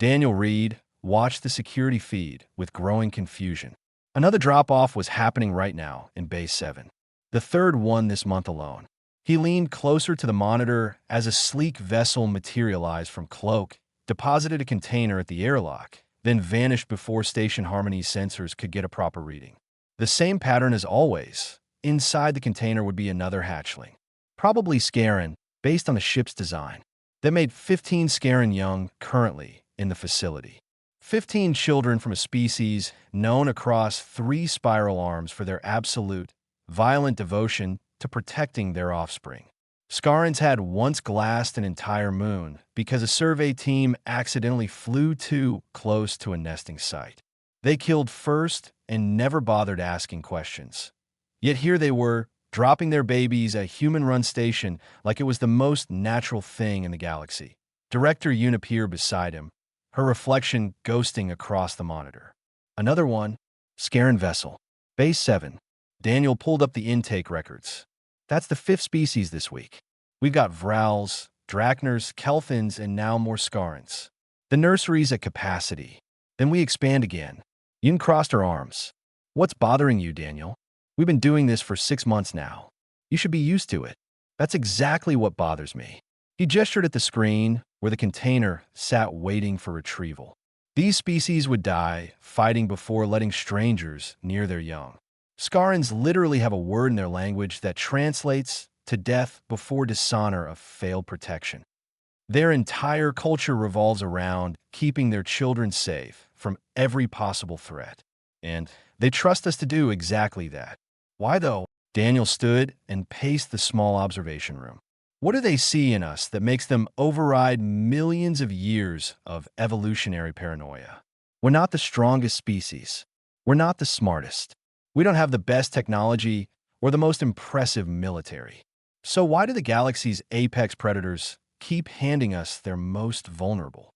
Daniel Reed watched the security feed with growing confusion. Another drop-off was happening right now in Bay 7. The third one this month alone. He leaned closer to the monitor as a sleek vessel materialized from cloak, deposited a container at the airlock, then vanished before Station Harmony's sensors could get a proper reading. The same pattern as always. Inside the container would be another hatchling. Probably Scaran, based on the ship's design. That made 15 Scaran young currently in the facility. 15 children from a species known across 3 spiral arms for their absolute, violent devotion to protecting their offspring. Scarans had once glassed an entire moon because a survey team accidentally flew too close to a nesting site. They killed first and never bothered asking questions. Yet here they were, dropping their babies at a human-run station like it was the most natural thing in the galaxy. Director Yoon appeared beside him, her reflection ghosting across the monitor. Another one, Scaran vessel. Base 7. Daniel pulled up the intake records. That's the 5th species this week. We've got Vrals, Drachners, Kelthins, and now more Scarans. The nursery's at capacity. Then we expand again. Yoon crossed her arms. What's bothering you, Daniel? We've been doing this for 6 months now. You should be used to it. That's exactly what bothers me. He gestured at the screen where the container sat waiting for retrieval. These species would die fighting before letting strangers near their young. Scarans literally have a word in their language that translates to death before dishonor of failed protection. Their entire culture revolves around keeping their children safe from every possible threat. And they trust us to do exactly that. Why, though? Daniel stood and paced the small observation room. What do they see in us that makes them override millions of years of evolutionary paranoia? We're not the strongest species. We're not the smartest. We don't have the best technology or the most impressive military. So why do the galaxy's apex predators keep handing us their most vulnerable?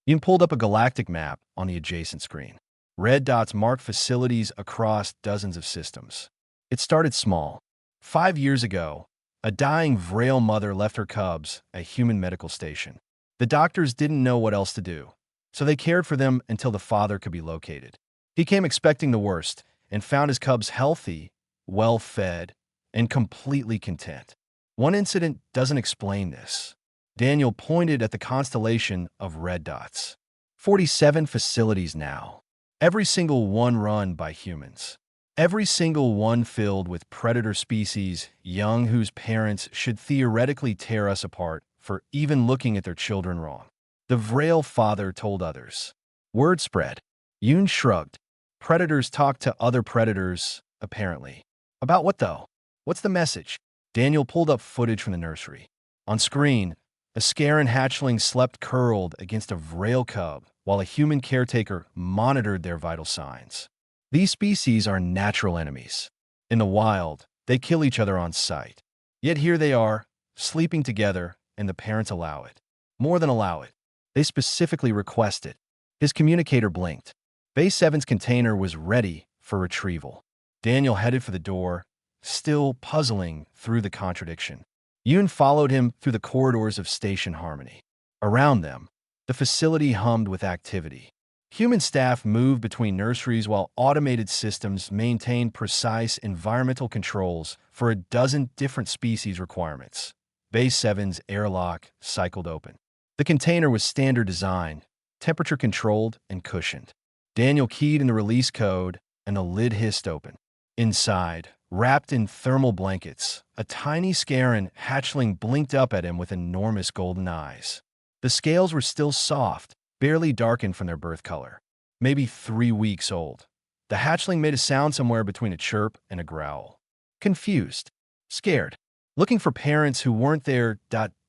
Ian pulled up a galactic map on the adjacent screen. Red dots mark facilities across dozens of systems. It started small. 5 years ago, a dying Vrale mother left her cubs at a human medical station. The doctors didn't know what else to do, so they cared for them until the father could be located. He came expecting the worst and found his cubs healthy, well-fed, and completely content. One incident doesn't explain this. Daniel pointed at the constellation of red dots. 47 facilities now. Every single one run by humans. Every single one filled with predator species, young whose parents should theoretically tear us apart for even looking at their children wrong. The Vrale father told others. Word spread. Yoon shrugged. Predators talk to other predators, apparently. About what, though? What's the message? Daniel pulled up footage from the nursery. On screen, a Scaran hatchling slept curled against a Vrale cub while a human caretaker monitored their vital signs. These species are natural enemies. In the wild, they kill each other on sight. Yet here they are, sleeping together, and the parents allow it. More than allow it. They specifically request it. His communicator blinked. Base 7's container was ready for retrieval. Daniel headed for the door, still puzzling through the contradiction. Yoon followed him through the corridors of Station Harmony. Around them, the facility hummed with activity. Human staff moved between nurseries while automated systems maintained precise environmental controls for a dozen different species requirements. Base 7's airlock cycled open. The container was standard design, temperature-controlled and cushioned. Daniel keyed in the release code, and the lid hissed open. Inside, wrapped in thermal blankets, a tiny Scaran hatchling blinked up at him with enormous golden eyes. The scales were still soft, barely darkened from their birth color. Maybe 3 weeks old. The hatchling made a sound somewhere between a chirp and a growl. Confused. Scared. Looking for parents who weren't there.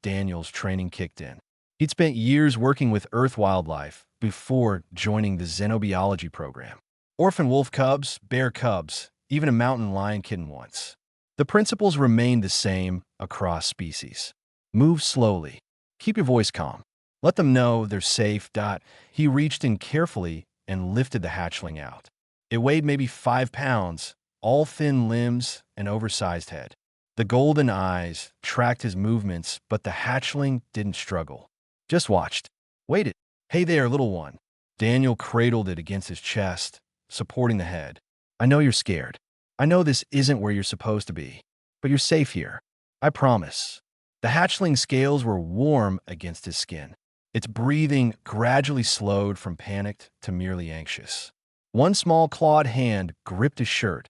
Daniel's training kicked in. He'd spent years working with Earth wildlife before joining the xenobiology program. Orphan wolf cubs, bear cubs, even a mountain lion kitten once. The principles remained the same across species. Move slowly. Keep your voice calm. Let them know they're safe. He reached in carefully and lifted the hatchling out. It weighed maybe 5 pounds, all thin limbs and oversized head. The golden eyes tracked his movements, but the hatchling didn't struggle. Just watched. Waited. Hey there, little one. Daniel cradled it against his chest, supporting the head. I know you're scared. I know this isn't where you're supposed to be, but you're safe here. I promise. The hatchling scales were warm against his skin. Its breathing gradually slowed from panicked to merely anxious. One small clawed hand gripped his shirt.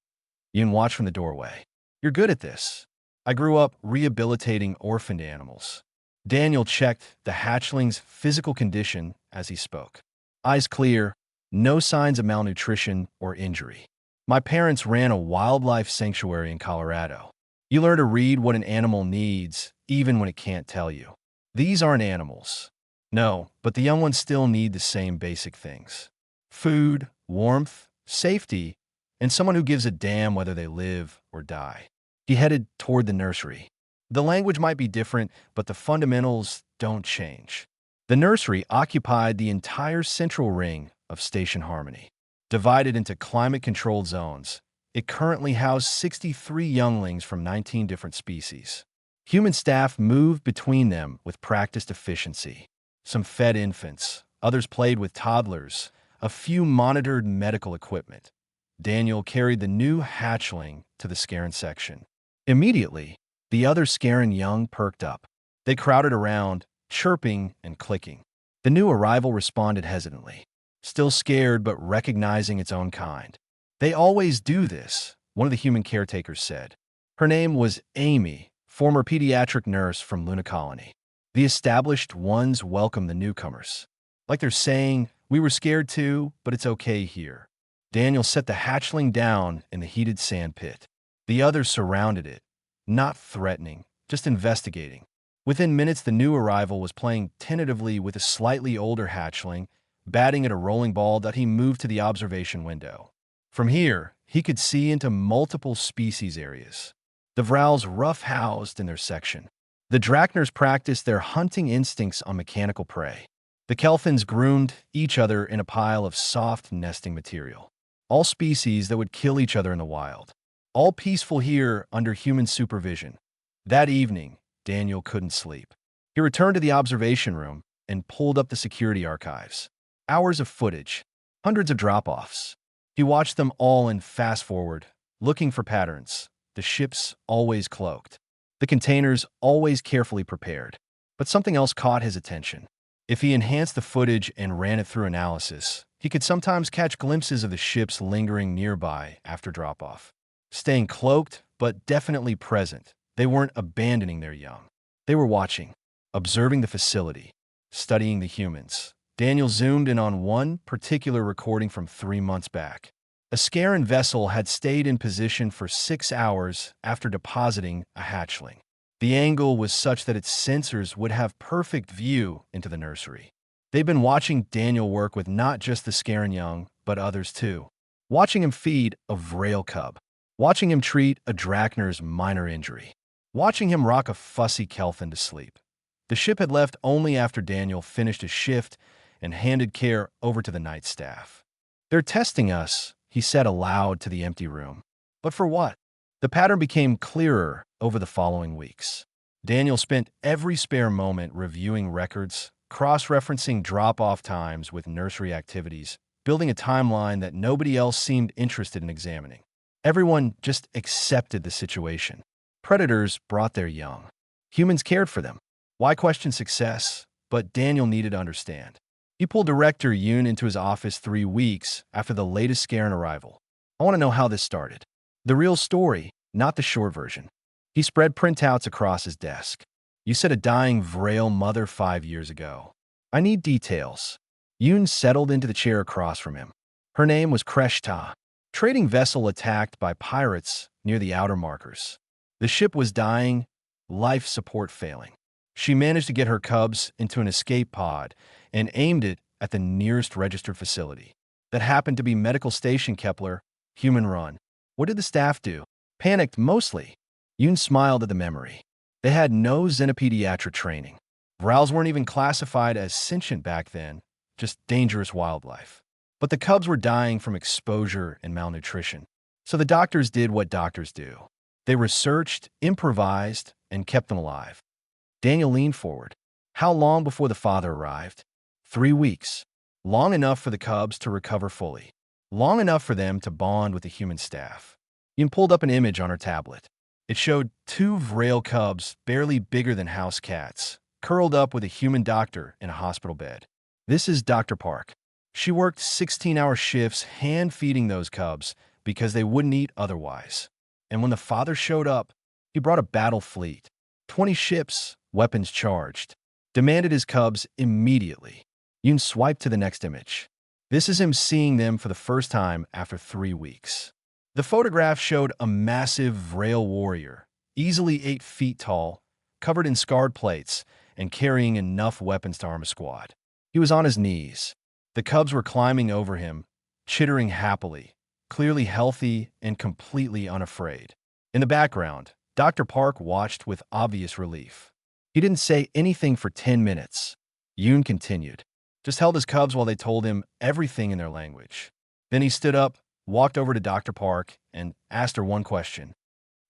Yun watched from the doorway. You're good at this. I grew up rehabilitating orphaned animals. Daniel checked the hatchling's physical condition as he spoke. Eyes clear, no signs of malnutrition or injury. My parents ran a wildlife sanctuary in Colorado. You learn to read what an animal needs, even when it can't tell you. These aren't animals. No, but the young ones still need the same basic things. Food, warmth, safety, and someone who gives a damn whether they live or die. He headed toward the nursery. The language might be different, but the fundamentals don't change. The nursery occupied the entire central ring of Station Harmony. Divided into climate-controlled zones, it currently housed 63 younglings from 19 different species. Human staff moved between them with practiced efficiency. Some fed infants, others played with toddlers, a few monitored medical equipment. Daniel carried the new hatchling to the Scaran section. Immediately, the other Scaran young perked up. They crowded around, chirping and clicking. The new arrival responded hesitantly, still scared but recognizing its own kind. They always do this, one of the human caretakers said. Her name was Amy, former pediatric nurse from Luna Colony. The established ones welcome the newcomers. Like they're saying, we were scared too, but it's okay here. Daniel set the hatchling down in the heated sand pit. The others surrounded it, not threatening, just investigating. Within minutes, the new arrival was playing tentatively with a slightly older hatchling, batting at a rolling ball that he moved to the observation window. From here, he could see into multiple species areas. The Vrals rough-housed in their section. The Drachners practiced their hunting instincts on mechanical prey. The Kelthans groomed each other in a pile of soft nesting material. All species that would kill each other in the wild. All peaceful here under human supervision. That evening, Daniel couldn't sleep. He returned to the observation room and pulled up the security archives. Hours of footage, hundreds of drop-offs. He watched them all in fast-forward, looking for patterns. The ships always cloaked. The containers always carefully prepared. But something else caught his attention. If he enhanced the footage and ran it through analysis, he could sometimes catch glimpses of the ships lingering nearby after drop-off. Staying cloaked, but definitely present. They weren't abandoning their young. They were watching, observing the facility, studying the humans. Daniel zoomed in on one particular recording from 3 months back. A Scaran vessel had stayed in position for 6 hours after depositing a hatchling. The angle was such that its sensors would have perfect view into the nursery. They'd been watching Daniel work with not just the Scaran young, but others too. Watching him feed a Vrail cub. Watching him treat a Drachner's minor injury. Watching him rock a fussy Kelthan to sleep. The ship had left only after Daniel finished his shift and handed care over to the night staff. They're testing us, he said aloud to the empty room. But for what? The pattern became clearer over the following weeks. Daniel spent every spare moment reviewing records, cross-referencing drop-off times with nursery activities, building a timeline that nobody else seemed interested in examining. Everyone just accepted the situation. Predators brought their young. Humans cared for them. Why question success? But Daniel needed to understand. He pulled Director Yoon into his office 3 weeks after the latest Scaran arrival. I want to know how this started. The real story, not the short version. He spread printouts across his desk. You said a dying Vrail mother 5 years ago. I need details. Yoon settled into the chair across from him. Her name was Kreshta. Trading vessel attacked by pirates near the outer markers. The ship was dying, life support failing. She managed to get her cubs into an escape pod and aimed it at the nearest registered facility. That happened to be Medical Station Kepler, human run. What did the staff do? Panicked mostly. Yoon smiled at the memory. They had no xenopediatric training. Vrals weren't even classified as sentient back then, just dangerous wildlife. But the cubs were dying from exposure and malnutrition. So the doctors did what doctors do. They researched, improvised, and kept them alive. Daniel leaned forward. How long before the father arrived? 3 weeks. Long enough for the cubs to recover fully. Long enough for them to bond with the human staff. Yoon pulled up an image on her tablet. It showed two Vrale cubs barely bigger than house cats, curled up with a human doctor in a hospital bed. This is Dr. Park. She worked 16-hour shifts hand-feeding those cubs because they wouldn't eat otherwise. And when the father showed up, he brought a battle fleet. 20 ships, weapons charged. Demanded his cubs immediately. Yoon swiped to the next image. This is him seeing them for the first time after 3 weeks. The photograph showed a massive Vrale warrior, easily 8 feet tall, covered in scarred plates, and carrying enough weapons to arm a squad. He was on his knees. The cubs were climbing over him, chittering happily, clearly healthy and completely unafraid. In the background, Dr. Park watched with obvious relief. He didn't say anything for 10 minutes. Yoon continued. Just held his cubs while they told him everything in their language. Then he stood up, walked over to Dr. Park, and asked her one question.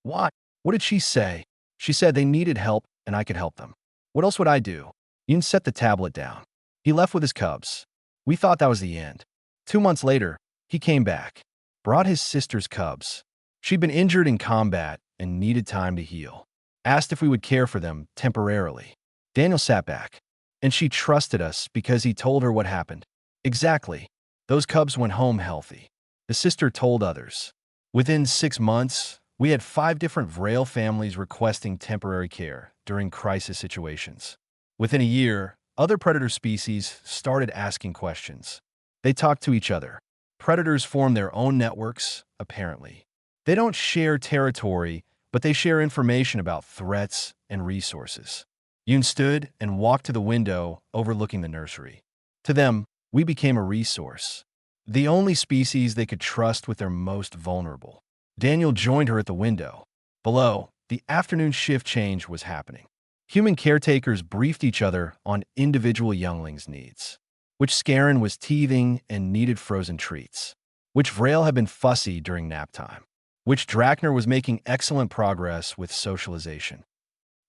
Why? What did she say? She said they needed help and I could help them. What else would I do? Yoon set the tablet down. He left with his cubs. We thought that was the end. 2 months later, he came back, brought his sister's cubs. She'd been injured in combat and needed time to heal. Asked if we would care for them temporarily. Daniel sat back, and she trusted us because he told her what happened. Exactly. Those cubs went home healthy. The sister told others. Within 6 months, we had 5 different Vrale families requesting temporary care during crisis situations. Within a year, other predator species started asking questions. They talked to each other. Predators form their own networks, apparently. They don't share territory, but they share information about threats and resources. Yoon stood and walked to the window overlooking the nursery. To them, we became a resource. The only species they could trust with their most vulnerable. Daniel joined her at the window. Below, the afternoon shift change was happening. Human caretakers briefed each other on individual younglings' needs. Which Scarin was teething and needed frozen treats. Which Vrale had been fussy during nap time. Which Drakner was making excellent progress with socialization.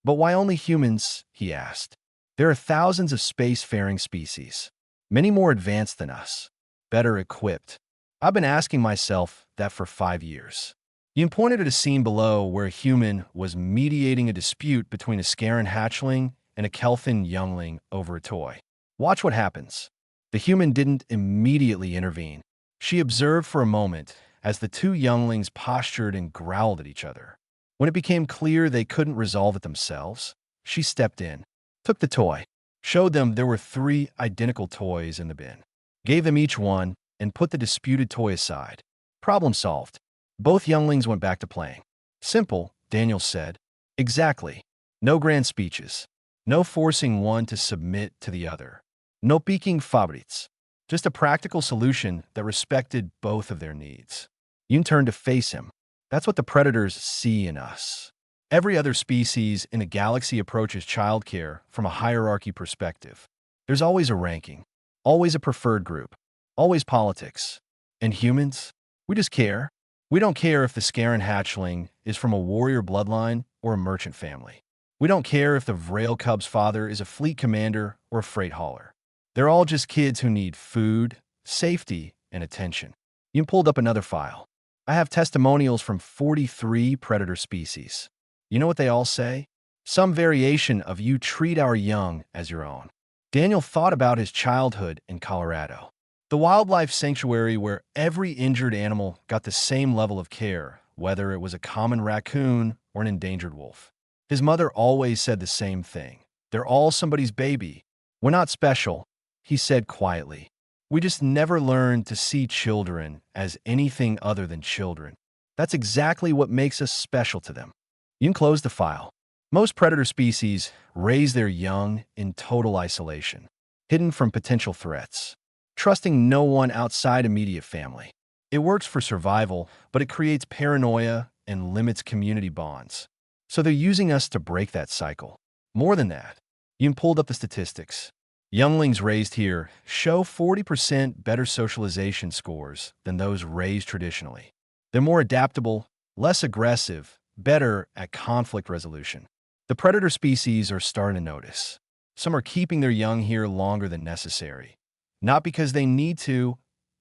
But why only humans? He asked. There are thousands of spacefaring species. Many more advanced than us. Better equipped. I've been asking myself that for 5 years. Yoon pointed at a scene below where a human was mediating a dispute between a Scarin hatchling and a Kelthin youngling over a toy. Watch what happens. The human didn't immediately intervene. She observed for a moment as the 2 younglings postured and growled at each other. When it became clear they couldn't resolve it themselves, she stepped in, took the toy, showed them there were 3 identical toys in the bin, gave them each one, and put the disputed toy aside. Problem solved. Both younglings went back to playing. Simple, Daniel said. Exactly. No grand speeches. No forcing one to submit to the other. No peaking favorites. Just a practical solution that respected both of their needs. Yoon turned to face him. That's what the predators see in us. Every other species in a galaxy approaches childcare from a hierarchy perspective. There's always a ranking, always a preferred group, always politics. And humans? We just care. We don't care if the Scarin hatchling is from a warrior bloodline or a merchant family. We don't care if the Vrale cub's father is a fleet commander or a freight hauler. They're all just kids who need food, safety, and attention. You pulled up another file. I have testimonials from 43 predator species. You know what they all say? Some variation of "you treat our young as your own." Daniel thought about his childhood in Colorado. The wildlife sanctuary where every injured animal got the same level of care, whether it was a common raccoon or an endangered wolf. His mother always said the same thing. They're all somebody's baby. We're not special, he said quietly. We just never learned to see children as anything other than children. That's exactly what makes us special to them. You can close the file. Most predator species raise their young in total isolation, hidden from potential threats, trusting no one outside immediate family. It works for survival, but it creates paranoia and limits community bonds. So they're using us to break that cycle. More than that, you pulled up the statistics. Younglings raised here show 40% better socialization scores than those raised traditionally. They're more adaptable, less aggressive, better at conflict resolution. The predator species are starting to notice. Some are keeping their young here longer than necessary, not because they need to,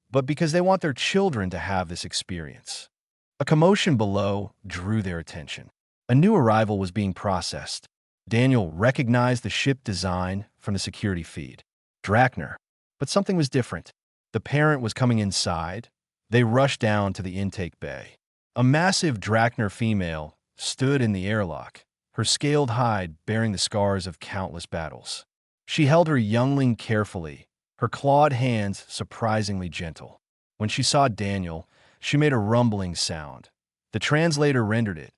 but because they want their children to have this experience. A commotion below drew their attention. A new arrival was being processed. Daniel recognized the ship design from the security feed. Drachner. But something was different. The parent was coming inside. They rushed down to the intake bay. A massive Drachner female stood in the airlock, her scaled hide bearing the scars of countless battles. She held her youngling carefully, her clawed hands surprisingly gentle. When she saw Daniel, she made a rumbling sound. The translator rendered it.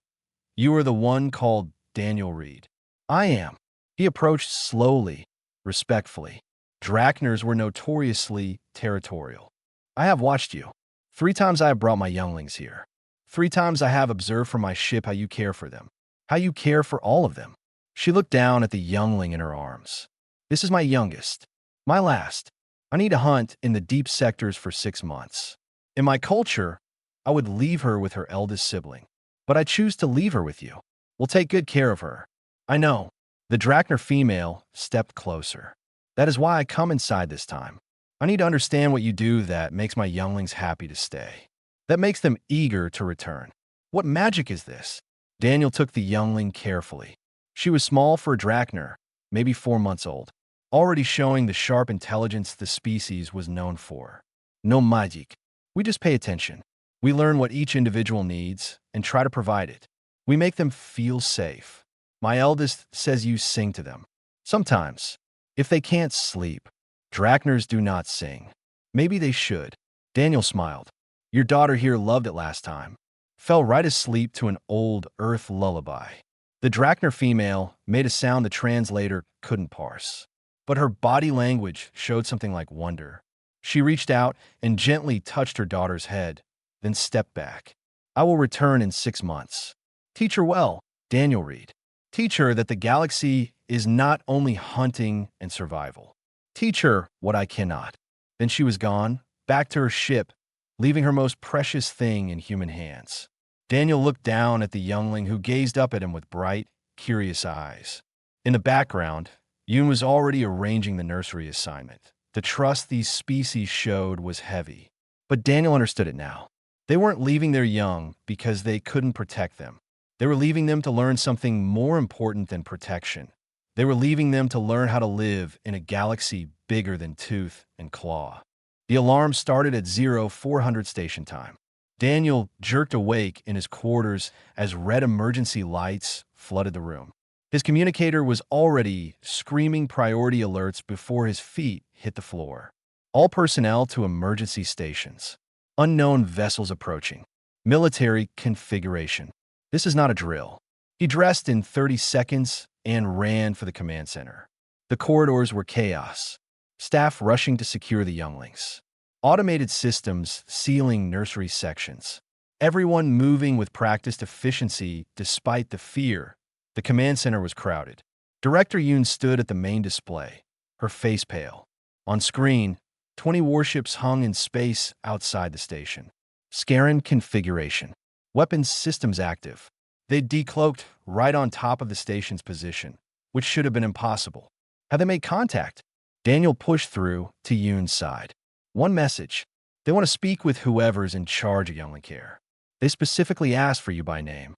"You are the one called Daniel Reed." "I am." He approached slowly, respectfully. Drachners were notoriously territorial. "I have watched you. 3 times I have brought my younglings here. 3 times I have observed from my ship how you care for them, how you care for all of them." She looked down at the youngling in her arms. "This is my youngest, my last. I need to hunt in the deep sectors for 6 months. In my culture, I would leave her with her eldest sibling. But I choose to leave her with you. We'll take good care of her." "I know." The Drachner female stepped closer. "That is why I come inside this time. I need to understand what you do that makes my younglings happy to stay, that makes them eager to return. What magic is this?" Daniel took the youngling carefully. She was small for a Drachner, maybe 4 months old, already showing the sharp intelligence the species was known for. "No magic. We just pay attention. We learn what each individual needs and try to provide it. We make them feel safe. My eldest says you sing to them. Sometimes, if they can't sleep." Drachners do not sing. "Maybe they should." Daniel smiled. "Your daughter here loved it last time. Fell right asleep to an old earth lullaby." The Drachner female made a sound the translator couldn't parse, but her body language showed something like wonder. She reached out and gently touched her daughter's head, then stepped back. "I will return in 6 months. Teach her well, Daniel Reed. Teach her that the galaxy is not only hunting and survival. Teach her what I cannot." Then she was gone, back to her ship, leaving her most precious thing in human hands. Daniel looked down at the youngling who gazed up at him with bright, curious eyes. In the background, Yoon was already arranging the nursery assignment. The trust these species showed was heavy. But Daniel understood it now. They weren't leaving their young because they couldn't protect them. They were leaving them to learn something more important than protection. They were leaving them to learn how to live in a galaxy bigger than tooth and claw. The alarm started at 0400 station time. Daniel jerked awake in his quarters as red emergency lights flooded the room. His communicator was already screaming priority alerts before his feet hit the floor. "All personnel to emergency stations. Unknown vessels approaching. Military configuration." This is not a drill. He dressed in 30 seconds and ran for the command center. The corridors were chaos. Staff rushing to secure the younglings. Automated systems sealing nursery sections. Everyone moving with practiced efficiency despite the fear. The command center was crowded. Director Yoon stood at the main display, her face pale. On screen, 20 warships hung in space outside the station. Scaran configuration. Weapons systems active. They decloaked right on top of the station's position, which should have been impossible. Have they made contact? Daniel pushed through to Yoon's side. One message. They want to speak with whoever's in charge of youngling care. They specifically asked for you by name.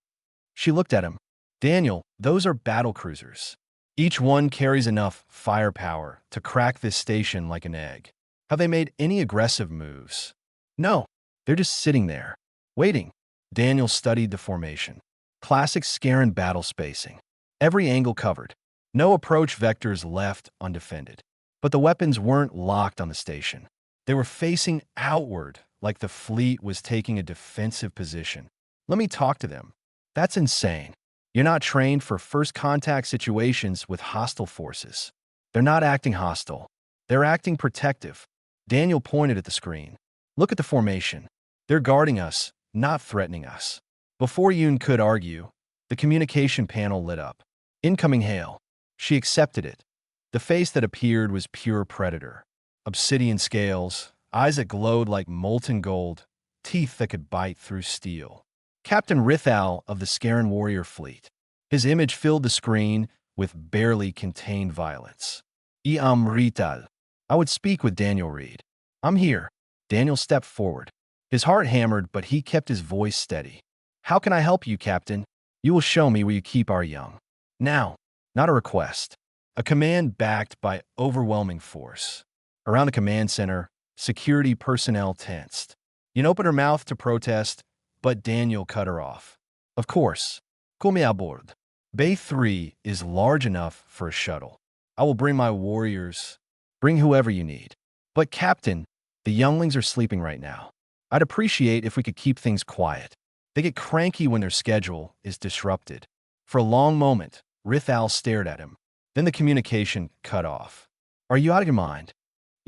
She looked at him. "Daniel, those are battle cruisers. Each one carries enough firepower to crack this station like an egg. Have they made any aggressive moves?" "No. They're just sitting there, waiting." Daniel studied the formation. Classic Scaran battle spacing. Every angle covered. No approach vectors left undefended. But the weapons weren't locked on the station. They were facing outward, like the fleet was taking a defensive position. "Let me talk to them." "That's insane. You're not trained for first contact situations with hostile forces." "They're not acting hostile. They're acting protective." Daniel pointed at the screen. "Look at the formation. They're guarding us, not threatening us." Before Yoon could argue, the communication panel lit up. "Incoming hail." She accepted it. The face that appeared was pure predator. Obsidian scales, eyes that glowed like molten gold, teeth that could bite through steel. Captain Rithal of the Scaran warrior fleet. His image filled the screen with barely contained violence. "Iam Rital." I would speak with Daniel Reed. "I'm here." Daniel stepped forward. His heart hammered, but he kept his voice steady. "How can I help you, Captain? You will show me where you keep our young." Now, not a request. A command backed by overwhelming force. Around the command center, security personnel tensed. Yin opened her mouth to protest, but Daniel cut her off. "Of course. Come aboard. Bay 3 is large enough for a shuttle. I will bring my warriors. Bring whoever you need. But Captain, the younglings are sleeping right now. I'd appreciate if we could keep things quiet. They get cranky when their schedule is disrupted." For a long moment, Rithal stared at him. Then the communication cut off. "Are you out of your mind?"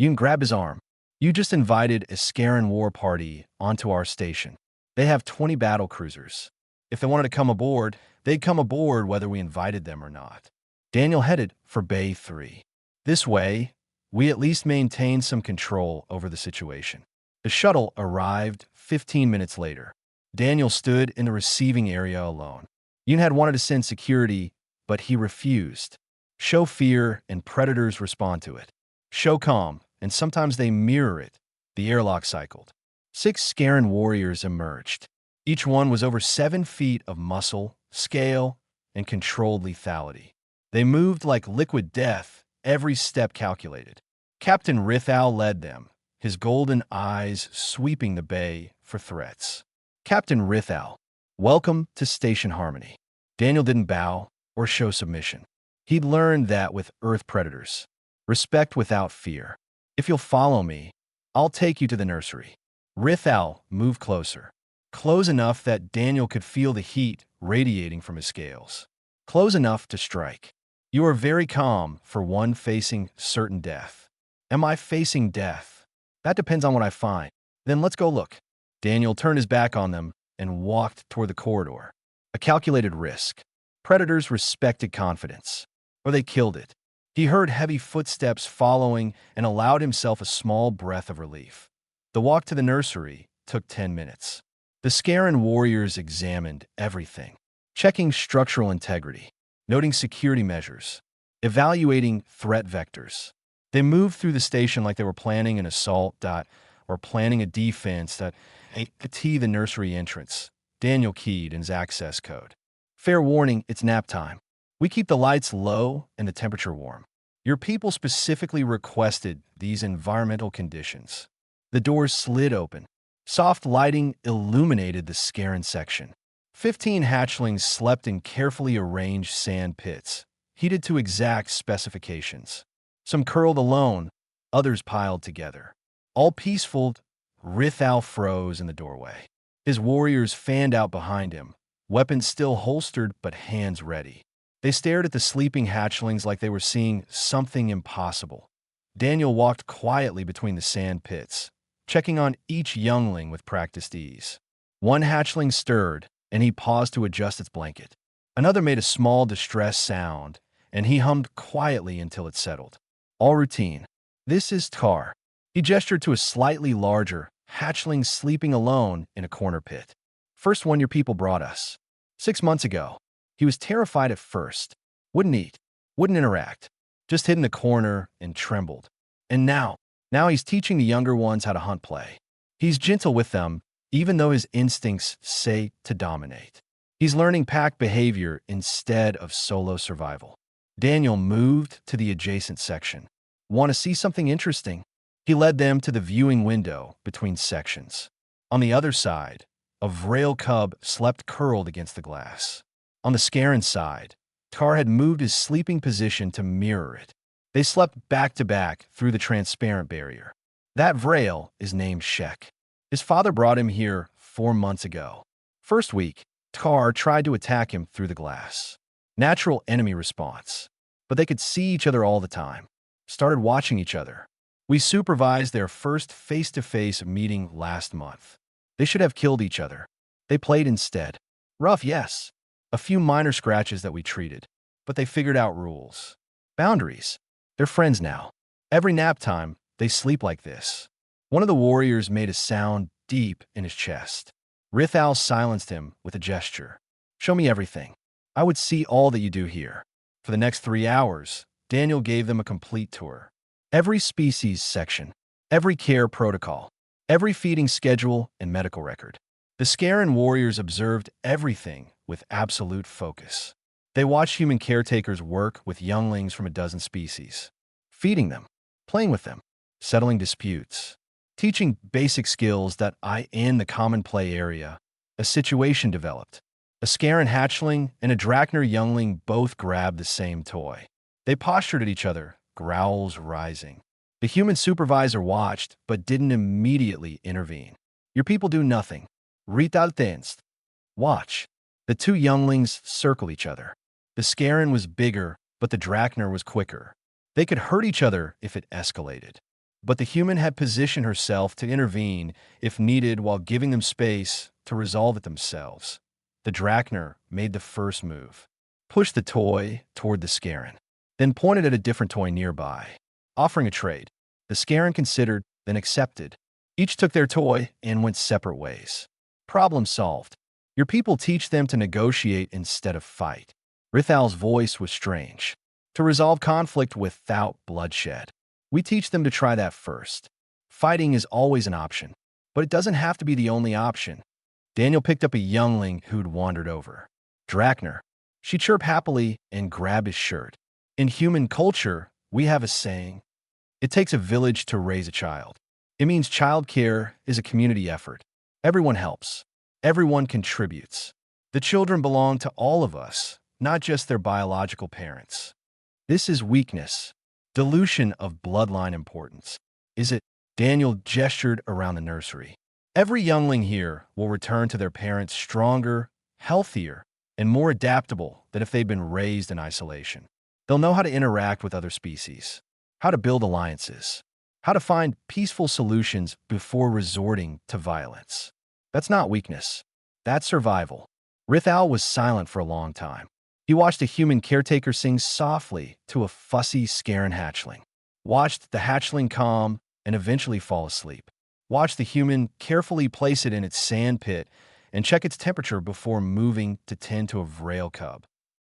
Yoon grabbed his arm. "You just invited a Scaran war party onto our station. They have 20 battle cruisers. If they wanted to come aboard, they'd come aboard whether we invited them or not." Daniel headed for Bay 3. This way, we at least maintained some control over the situation. The shuttle arrived 15 minutes later. Daniel stood in the receiving area alone. Yoon had wanted to send security, but he refused. Show fear, and predators respond to it. Show calm, and sometimes they mirror it. The airlock cycled. 6 Scaran warriors emerged. Each one was over 7 feet of muscle, scale, and controlled lethality. They moved like liquid death, every step calculated. Captain Rithal led them, his golden eyes sweeping the bay for threats. "Captain Rithal, welcome to Station Harmony." Daniel didn't bow or show submission. He'd learned that with Earth predators. Respect without fear. "If you'll follow me, I'll take you to the nursery." Rithal moved closer. Close enough that Daniel could feel the heat radiating from his scales. Close enough to strike. "You are very calm for one facing certain death." "Am I facing death?" "That depends on what I find." "Then let's go look." Daniel turned his back on them and walked toward the corridor. A calculated risk. Predators respected confidence, or they killed it. He heard heavy footsteps following and allowed himself a small breath of relief. The walk to the nursery took 10 minutes. The Scaran warriors examined everything, checking structural integrity, noting security measures, evaluating threat vectors. They moved through the station like they were planning an assault or planning a defense to the nursery entrance. Daniel keyed in his access code. "Fair warning, it's nap time. We keep the lights low and the temperature warm. Your people specifically requested these environmental conditions." The doors slid open. Soft lighting illuminated the Scaran section. 15 hatchlings slept in carefully arranged sand pits, heated to exact specifications. Some curled alone, others piled together. All peaceful, Rithal froze in the doorway. His warriors fanned out behind him, weapons still holstered but hands ready. They stared at the sleeping hatchlings like they were seeing something impossible. Daniel walked quietly between the sand pits, checking on each youngling with practiced ease. One hatchling stirred, and he paused to adjust its blanket. Another made a small distressed sound, and he hummed quietly until it settled. All routine. "This is Tar." He gestured to a slightly larger hatchling sleeping alone in a corner pit. "First one your people brought us. 6 months ago. He was terrified at first. Wouldn't eat. Wouldn't interact. Just hid in the corner and trembled. And now he's teaching the younger ones how to hunt play. He's gentle with them, even though his instincts say to dominate. He's learning pack behavior instead of solo survival." Daniel moved to the adjacent section. "Want to see something interesting?" He led them to the viewing window between sections. On the other side, a Vrail cub slept curled against the glass. On the Scaran side, Tar had moved his sleeping position to mirror it. They slept back to back through the transparent barrier. That Vrail is named Shek. His father brought him here 4 months ago. First week, Tar tried to attack him through the glass. Natural enemy response. But they could see each other all the time. Started watching each other. We supervised their first face-to-face meeting last month. They should have killed each other. They played instead. Rough, yes. A few minor scratches that we treated. But they figured out rules. Boundaries. They're friends now. Every nap time, they sleep like this. One of the warriors made a sound deep in his chest. Rithal silenced him with a gesture. "Show me everything. I would see all that you do here." For the next 3 hours, Daniel gave them a complete tour. Every species section, every care protocol, every feeding schedule and medical record. The Scaran warriors observed everything with absolute focus. They watched human caretakers work with younglings from a dozen species, feeding them, playing with them, settling disputes, teaching basic skills that in the common play area. A situation developed. A Scaran hatchling and a Drachner youngling both grabbed the same toy. They postured at each other, growls rising. The human supervisor watched, but didn't immediately intervene. Your people do nothing. Rita danced. Watch. The two younglings circle each other. The Scaran was bigger, but the Drachner was quicker. They could hurt each other if it escalated. But the human had positioned herself to intervene if needed while giving them space to resolve it themselves. The Drachner made the first move, pushed the toy toward the Scaran, then pointed at a different toy nearby, offering a trade. The Scaran considered, then accepted. Each took their toy and went separate ways. Problem solved. Your people teach them to negotiate instead of fight. Rithal's voice was strange. To resolve conflict without bloodshed. We teach them to try that first. Fighting is always an option, but it doesn't have to be the only option. Daniel picked up a youngling who'd wandered over. Drachner. She chirped happily and grabbed his shirt. In human culture, we have a saying. It takes a village to raise a child. It means childcare is a community effort. Everyone helps. Everyone contributes. The children belong to all of us, not just their biological parents. This is weakness. Dilution of bloodline importance. Is it? Daniel gestured around the nursery. Every youngling here will return to their parents stronger, healthier, and more adaptable than if they'd been raised in isolation. They'll know how to interact with other species, how to build alliances, how to find peaceful solutions before resorting to violence. That's not weakness. That's survival. Rithal was silent for a long time. He watched a human caretaker sing softly to a fussy Scaran hatchling. Watched the hatchling calm and eventually fall asleep. Watched the human carefully place it in its sand pit and check its temperature before moving to tend to a Vrail cub.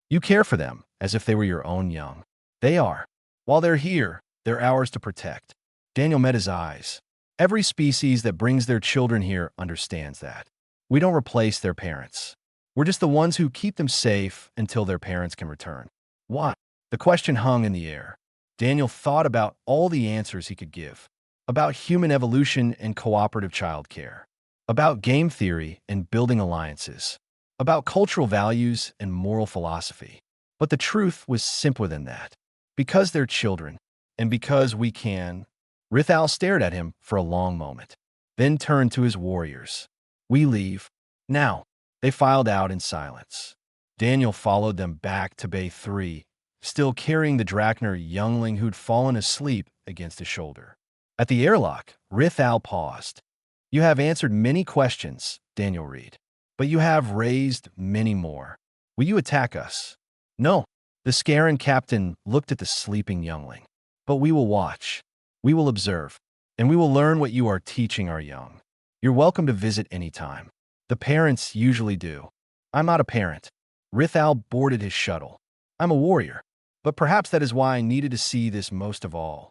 You care for them as if they were your own young. They are. While they're here, they're ours to protect. Daniel met his eyes. Every species that brings their children here understands that. We don't replace their parents. We're just the ones who keep them safe until their parents can return. Why? The question hung in the air. Daniel thought about all the answers he could give. About human evolution and cooperative childcare. About game theory and building alliances. About cultural values and moral philosophy. But the truth was simpler than that. Because they're children, and because we can. Rithal stared at him for a long moment, then turned to his warriors. We leave. Now. They filed out in silence. Daniel followed them back to Bay 3, still carrying the Drachner youngling who'd fallen asleep against his shoulder. At the airlock, Rithal paused. You have answered many questions, Daniel Reed, but you have raised many more. Will you attack us? No. The Scaran captain looked at the sleeping youngling. But we will watch. We will observe. And we will learn what you are teaching our young. You're welcome to visit anytime. The parents usually do. I'm not a parent. Rithal boarded his shuttle. I'm a warrior. But perhaps that is why I needed to see this most of all.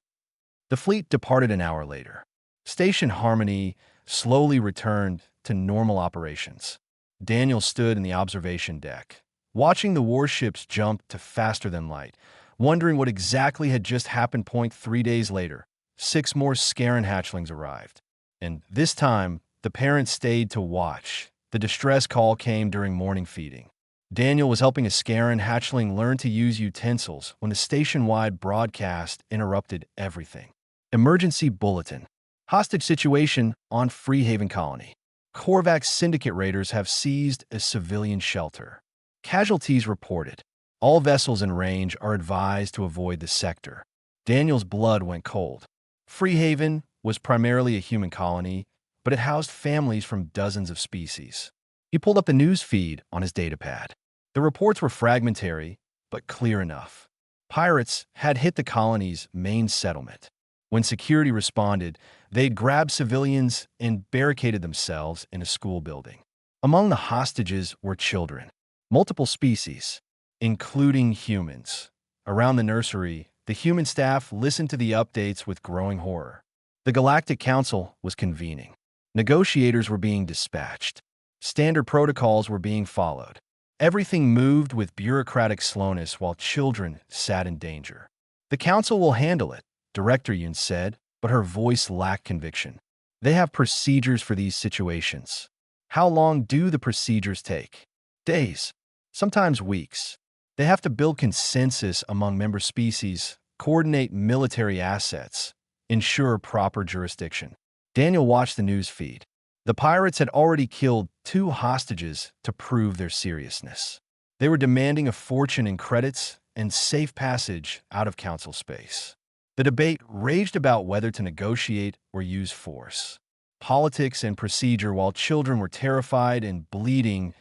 The fleet departed an hour later. Station Harmony slowly returned to normal operations. Daniel stood in the observation deck, watching the warships jump to faster than light, wondering what exactly had just happened. 3 days later, 6 more Scaran hatchlings arrived. And this time, the parents stayed to watch. The distress call came during morning feeding. Daniel was helping a Scaran hatchling learn to use utensils when the station-wide broadcast interrupted everything. Emergency bulletin. Hostage situation on Freehaven Colony. Korvax syndicate raiders have seized a civilian shelter. Casualties reported. All vessels in range are advised to avoid the sector. Daniel's blood went cold. Freehaven was primarily a human colony, but it housed families from dozens of species. He pulled up the news feed on his datapad. The reports were fragmentary, but clear enough. Pirates had hit the colony's main settlement. When security responded, they'd grabbed civilians and barricaded themselves in a school building. Among the hostages were children, multiple species, including humans. Around the nursery, the human staff listened to the updates with growing horror. The Galactic Council was convening. Negotiators were being dispatched. Standard protocols were being followed. Everything moved with bureaucratic slowness while children sat in danger. The council will handle it, Director Yun said, but her voice lacked conviction. They have procedures for these situations. How long do the procedures take? Days, sometimes weeks. They have to build consensus among member species, coordinate military assets, ensure proper jurisdiction. Daniel watched the news feed. The pirates had already killed 2 hostages to prove their seriousness. They were demanding a fortune in credits and safe passage out of council space. The debate raged about whether to negotiate or use force. Politics and procedure. While children were terrified and bleeding,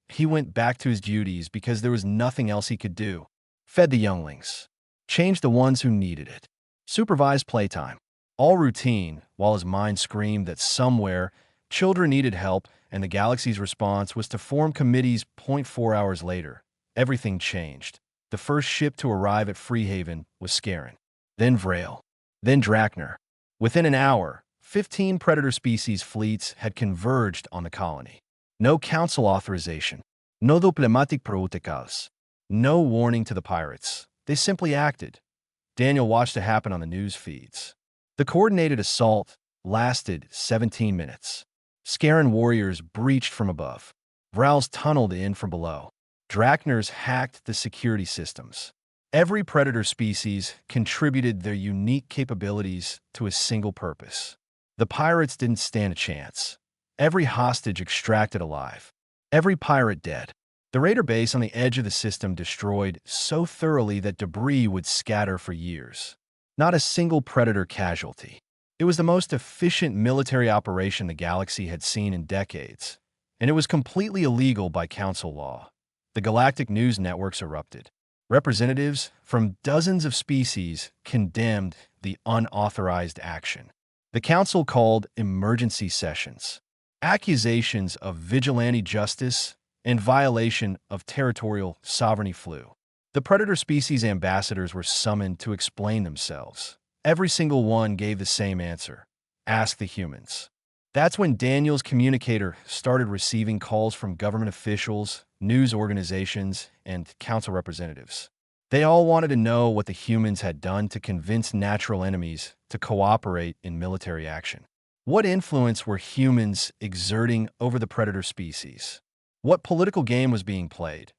he went back to his duties because there was nothing else he could do. Fed the younglings. Changed the ones who needed it. Supervised playtime. All routine, while his mind screamed that somewhere children needed help, and the galaxy's response was to form committees. 4 hours later, everything changed. The first ship to arrive at Freehaven was Scarin, then Vrail, then Drachner. Within an hour, 15 predator species fleets had converged on the colony. No council authorization, no diplomatic protocols, no warning to the pirates. They simply acted. Daniel watched it happen on the news feeds. The coordinated assault lasted 17 minutes. Scaran warriors breached from above. Vrals tunneled in from below. Drachners hacked the security systems. Every predator species contributed their unique capabilities to a single purpose. The pirates didn't stand a chance. Every hostage extracted alive. Every pirate dead. The raider base on the edge of the system destroyed so thoroughly that debris would scatter for years. Not a single predator casualty. It was the most efficient military operation the galaxy had seen in decades, and it was completely illegal by council law. The galactic news networks erupted. Representatives from dozens of species condemned the unauthorized action. The council called emergency sessions. Accusations of vigilante justice and violation of territorial sovereignty flew. The predator species ambassadors were summoned to explain themselves. Every single one gave the same answer. Ask the humans. That's when Daniel's communicator started receiving calls from government officials, news organizations, and council representatives. They all wanted to know what the humans had done to convince natural enemies to cooperate in military action. What influence were humans exerting over the predator species? What political game was being played?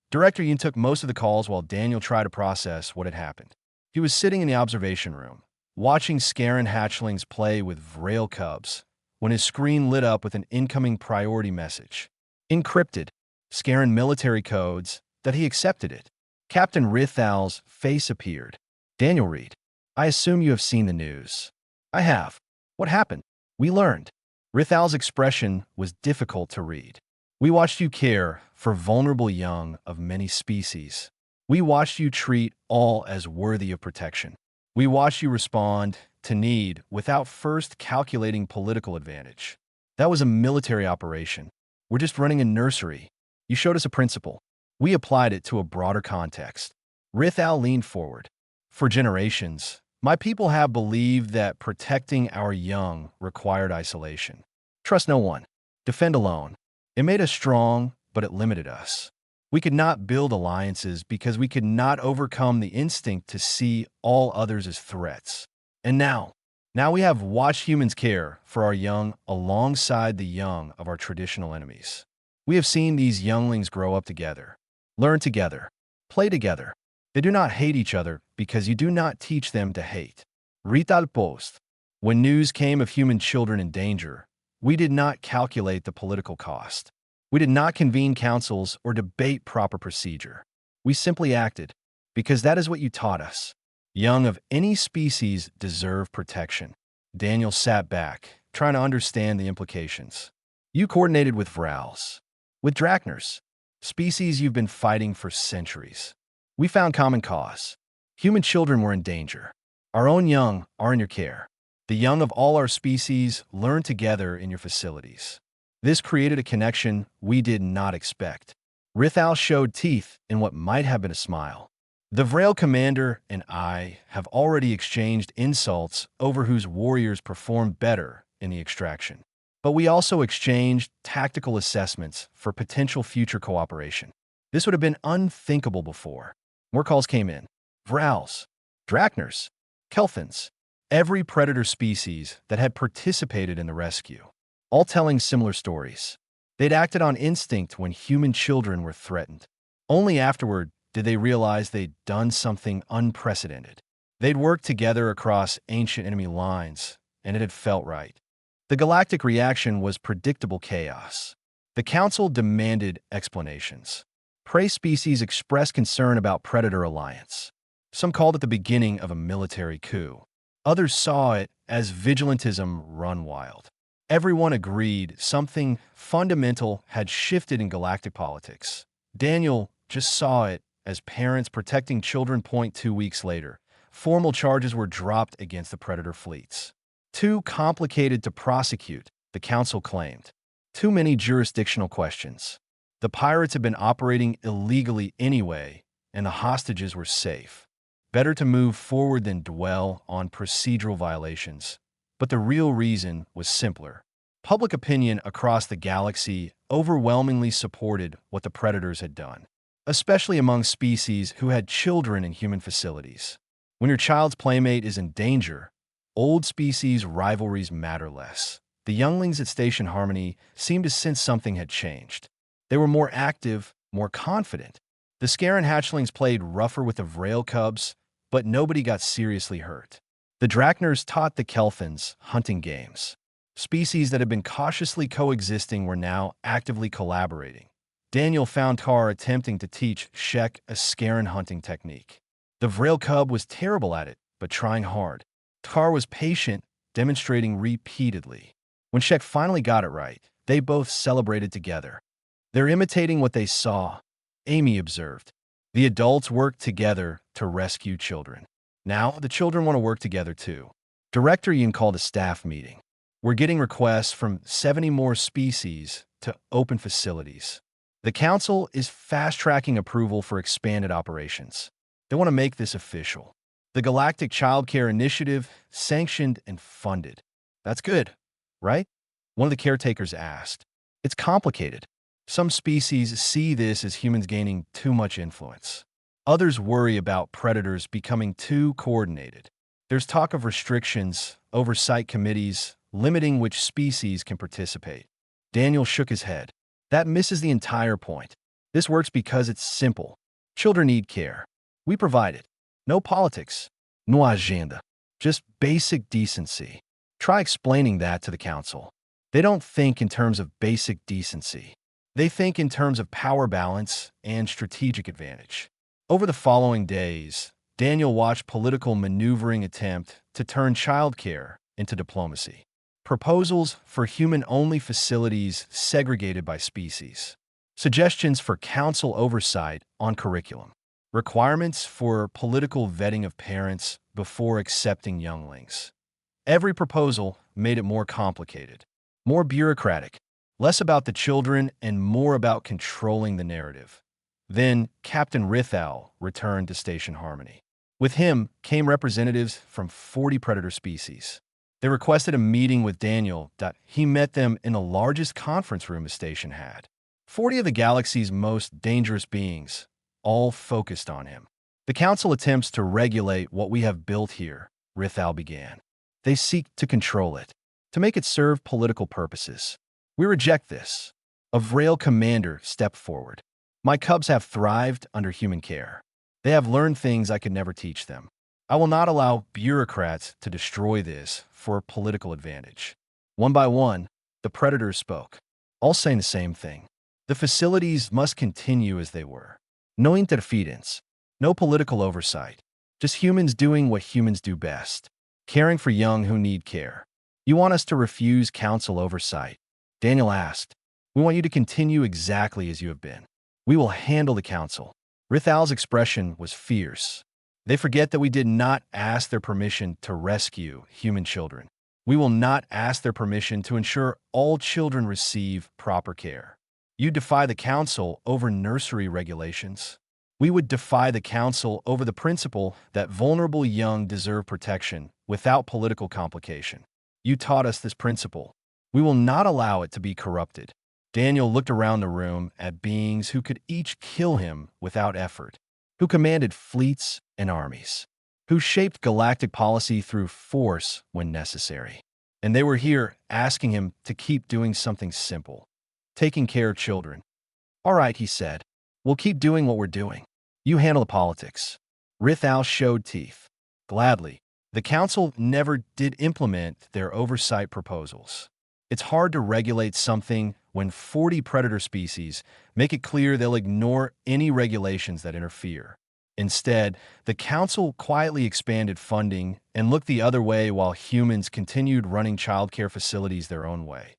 Director Yun took most of the calls while Daniel tried to process what had happened. He was sitting in the observation room, watching Scaran hatchlings play with Vrail cubs, when his screen lit up with an incoming priority message. Encrypted, Scaran military codes, that he accepted it. Captain Rithal's face appeared. Daniel read, I assume you have seen the news. I have. What happened? We learned. Rithal's expression was difficult to read. We watched you care for vulnerable young of many species. We watched you treat all as worthy of protection. We watched you respond to need without first calculating political advantage. That was a military operation. We're just running a nursery. You showed us a principle. We applied it to a broader context. Rithal leaned forward. For generations, my people have believed that protecting our young required isolation. Trust no one. Defend alone. It made us strong, but it limited us. We could not build alliances because we could not overcome the instinct to see all others as threats. And now we have watched humans care for our young alongside the young of our traditional enemies. We have seen these younglings grow up together, learn together, play together. They do not hate each other because you do not teach them to hate. Rital Post. When news came of human children in danger, we did not calculate the political cost. We did not convene councils or debate proper procedure. We simply acted, because that is what you taught us. Young of any species deserve protection. Daniel sat back, trying to understand the implications. You coordinated with Vrals, with Drachners, species you've been fighting for centuries. We found common cause. Human children were in danger. Our own young are in your care. The young of all our species learn together in your facilities. This created a connection we did not expect. Rithal showed teeth in what might have been a smile. The Vrail commander and I have already exchanged insults over whose warriors performed better in the extraction. But we also exchanged tactical assessments for potential future cooperation. This would have been unthinkable before. More calls came in. Vrals, Drachners, Kelthans, every predator species that had participated in the rescue, all telling similar stories. They'd acted on instinct when human children were threatened. Only afterward did they realize they'd done something unprecedented. They'd worked together across ancient enemy lines, and it had felt right. The galactic reaction was predictable chaos. The Council demanded explanations. Prey species expressed concern about predator alliance. Some called it the beginning of a military coup. Others saw it as vigilantism run wild. Everyone agreed something fundamental had shifted in galactic politics. Daniel just saw it as parents protecting children. 2 weeks later, formal charges were dropped against the predator fleets. Too complicated to prosecute, the Council claimed. Too many jurisdictional questions. The pirates had been operating illegally anyway, and the hostages were safe. Better to move forward than dwell on procedural violations. But the real reason was simpler. Public opinion across the galaxy overwhelmingly supported what the predators had done, especially among species who had children in human facilities. When your child's playmate is in danger, old species rivalries matter less. The younglings at Station Harmony seemed to sense something had changed. They were more active, more confident. The Scaran hatchlings played rougher with the Vrail cubs, but nobody got seriously hurt. The Drachners taught the Kelthans hunting games. Species that had been cautiously coexisting were now actively collaborating. Daniel found Tar attempting to teach Shek a Scaran hunting technique. The Vrail cub was terrible at it, but trying hard. Tar was patient, demonstrating repeatedly. When Shek finally got it right, they both celebrated together. They're imitating what they saw, Amy observed. The adults worked together to rescue children. Now, the children want to work together too. Director Ian called a staff meeting. We're getting requests from 70 more species to open facilities. The Council is fast-tracking approval for expanded operations. They want to make this official. The Galactic Childcare Initiative sanctioned and funded. That's good, right? One of the caretakers asked. It's complicated. Some species see this as humans gaining too much influence. Others worry about predators becoming too coordinated. There's talk of restrictions, oversight committees, limiting which species can participate. Daniel shook his head. That misses the entire point. This works because it's simple. Children need care. We provide it. No politics. No agenda. Just basic decency. Try explaining that to the Council. They don't think in terms of basic decency. They think in terms of power balance and strategic advantage. Over the following days, Daniel watched political maneuvering attempt to turn childcare into diplomacy. Proposals for human-only facilities segregated by species. Suggestions for council oversight on curriculum. Requirements for political vetting of parents before accepting younglings. Every proposal made it more complicated, more bureaucratic, less about the children and more about controlling the narrative. Then Captain Rithal returned to Station Harmony. With him came representatives from 40 predator species. They requested a meeting with Daniel. He met them in the largest conference room the station had. 40 of the galaxy's most dangerous beings, all focused on him. The Council attempts to regulate what we have built here, Rithal began. They seek to control it, to make it serve political purposes. We reject this. A Vrail commander stepped forward. My cubs have thrived under human care. They have learned things I could never teach them. I will not allow bureaucrats to destroy this for political advantage. One by one, the predators spoke, all saying the same thing. The facilities must continue as they were. No interference, no political oversight, just humans doing what humans do best, caring for young who need care. You want us to refuse council oversight? Daniel asked. We want you to continue exactly as you have been. We will handle the council. Rithal's expression was fierce. They forget that we did not ask their permission to rescue human children. We will not ask their permission to ensure all children receive proper care. You defy the council over nursery regulations. We would defy the council over the principle that vulnerable young deserve protection without political complication. You taught us this principle. We will not allow it to be corrupted. Daniel looked around the room at beings who could each kill him without effort, who commanded fleets and armies, who shaped galactic policy through force when necessary. And they were here asking him to keep doing something simple, taking care of children. All right, he said, we'll keep doing what we're doing. You handle the politics. Rithal showed teeth. Gladly. The council never did implement their oversight proposals. It's hard to regulate something when 40 predator species make it clear they'll ignore any regulations that interfere. Instead, the council quietly expanded funding and looked the other way while humans continued running childcare facilities their own way.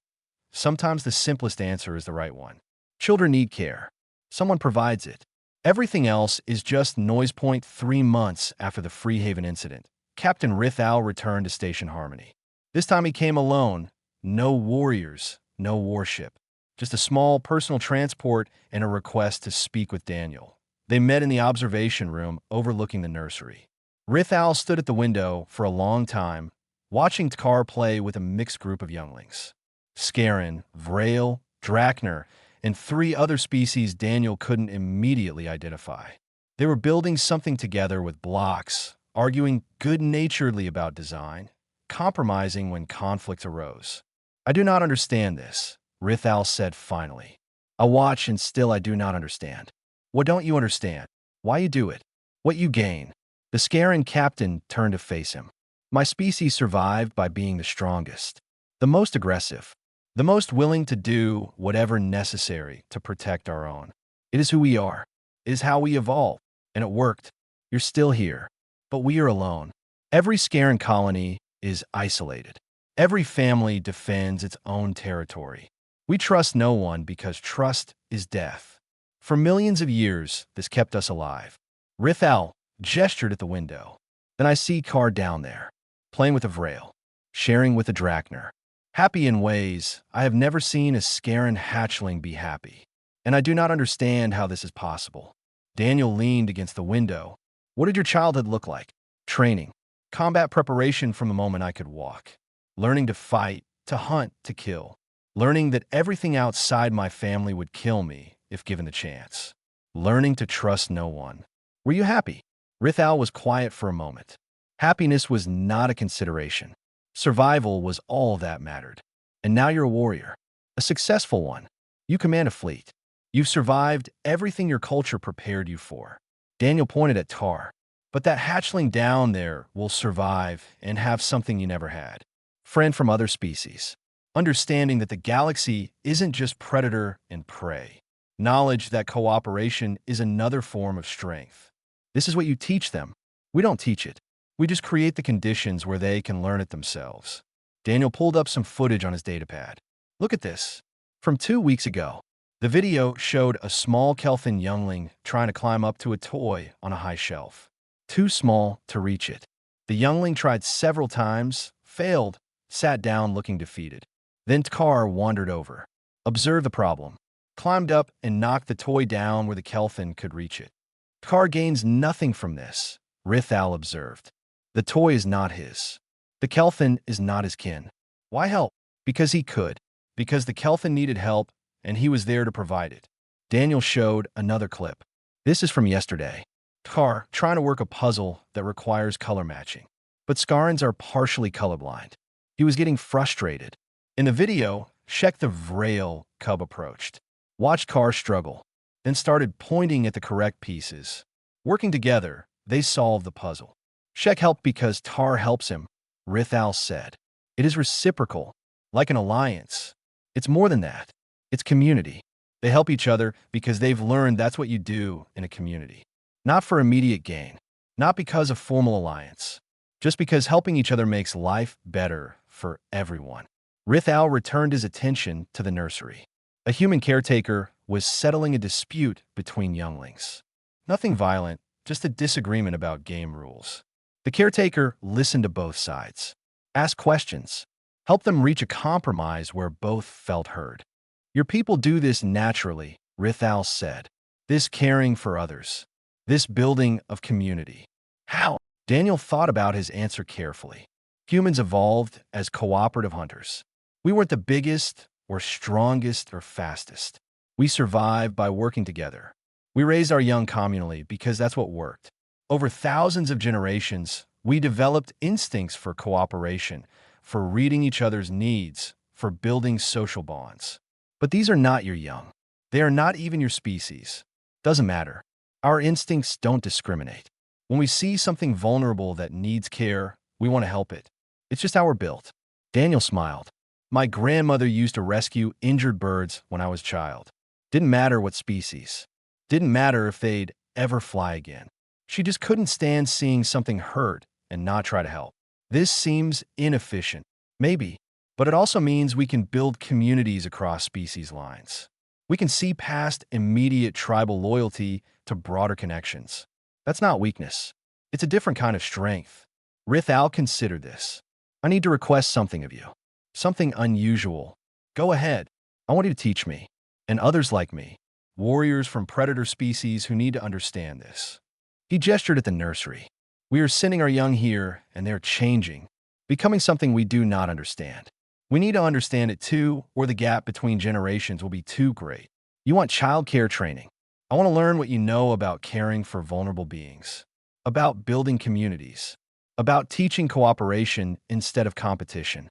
Sometimes the simplest answer is the right one. Children need care. Someone provides it. Everything else is just noise. 3 months after the Freehaven incident, Captain Rithal returned to Station Harmony. This time he came alone. No warriors, no warship. Just a small personal transport and a request to speak with Daniel. They met in the observation room overlooking the nursery. Rithal stood at the window for a long time, watching Tkar play with a mixed group of younglings. Scarin, Vrail, Drakner, and 3 other species Daniel couldn't immediately identify. They were building something together with blocks, arguing good-naturedly about design, compromising when conflict arose. I do not understand this, Rithal said finally. I watch and still I do not understand. What don't you understand? Why you do it? What you gain? The Scarin captain turned to face him. My species survived by being the strongest, the most aggressive, the most willing to do whatever necessary to protect our own. It is who we are. It is how we evolve. And it worked. You're still here. But we are alone. Every Scarin colony is isolated. Every family defends its own territory. We trust no one because trust is death. For millions of years, this kept us alive. Rithal gestured at the window. Then I see Car down there, playing with a Vrail, sharing with a Drakner. Happy in ways I have never seen a Scarin hatchling be happy. And I do not understand how this is possible. Daniel leaned against the window. What did your childhood look like? Training. Combat preparation from the moment I could walk. Learning to fight, to hunt, to kill. Learning that everything outside my family would kill me if given the chance. Learning to trust no one. Were you happy? Rithal was quiet for a moment. Happiness was not a consideration. Survival was all that mattered. And now you're a warrior. A successful one. You command a fleet. You've survived everything your culture prepared you for. Daniel pointed at Tar. But that hatchling down there will survive and have something you never had. Friend from other species. Understanding that the galaxy isn't just predator and prey. Knowledge that cooperation is another form of strength. This is what you teach them. We don't teach it. We just create the conditions where they can learn it themselves. Daniel pulled up some footage on his datapad. Look at this. From 2 weeks ago, the video showed a small Kelthin youngling trying to climb up to a toy on a high shelf. Too small to reach it. The youngling tried several times, failed, sat down looking defeated. Then Tkar wandered over, observed the problem, climbed up and knocked the toy down where the Kelthin could reach it. Tkar gains nothing from this, Rithal observed. The toy is not his. The Kelthin is not his kin. Why help? Because he could. Because the Kelthin needed help, and he was there to provide it. Daniel showed another clip. This is from yesterday. Tkar trying to work a puzzle that requires color matching. But Scarins are partially colorblind. He was getting frustrated. In the video, Shek the Vrail cub approached, watched Car struggle, then started pointing at the correct pieces. Working together, they solved the puzzle. Shek helped because Tar helps him, Rithal said. It is reciprocal, like an alliance. It's more than that. It's community. They help each other because they've learned that's what you do in a community. Not for immediate gain, not because of formal alliance, just because helping each other makes life better for everyone. Rithal returned his attention to the nursery. A human caretaker was settling a dispute between younglings. Nothing violent, just a disagreement about game rules. The caretaker listened to both sides, asked questions, helped them reach a compromise where both felt heard. Your people do this naturally, Rithal said. This caring for others. This building of community. How? Daniel thought about his answer carefully. Humans evolved as cooperative hunters. We weren't the biggest or strongest or fastest. We survived by working together. We raised our young communally because that's what worked. Over thousands of generations, we developed instincts for cooperation, for reading each other's needs, for building social bonds. But these are not your young. They are not even your species. Doesn't matter. Our instincts don't discriminate. When we see something vulnerable that needs care, we want to help it. It's just how we're built. Daniel smiled. My grandmother used to rescue injured birds when I was a child. Didn't matter what species. Didn't matter if they'd ever fly again. She just couldn't stand seeing something hurt and not try to help. This seems inefficient, maybe, but it also means we can build communities across species lines. We can see past immediate tribal loyalty to broader connections. That's not weakness. It's a different kind of strength. Rithal considered this. I need to request something of you. Something unusual. Go ahead. I want you to teach me. And others like me. Warriors from predator species who need to understand this. He gestured at the nursery. We are sending our young here, and they're changing, becoming something we do not understand. We need to understand it too, or the gap between generations will be too great. You want childcare training. I want to learn what you know about caring for vulnerable beings, about building communities, about teaching cooperation instead of competition.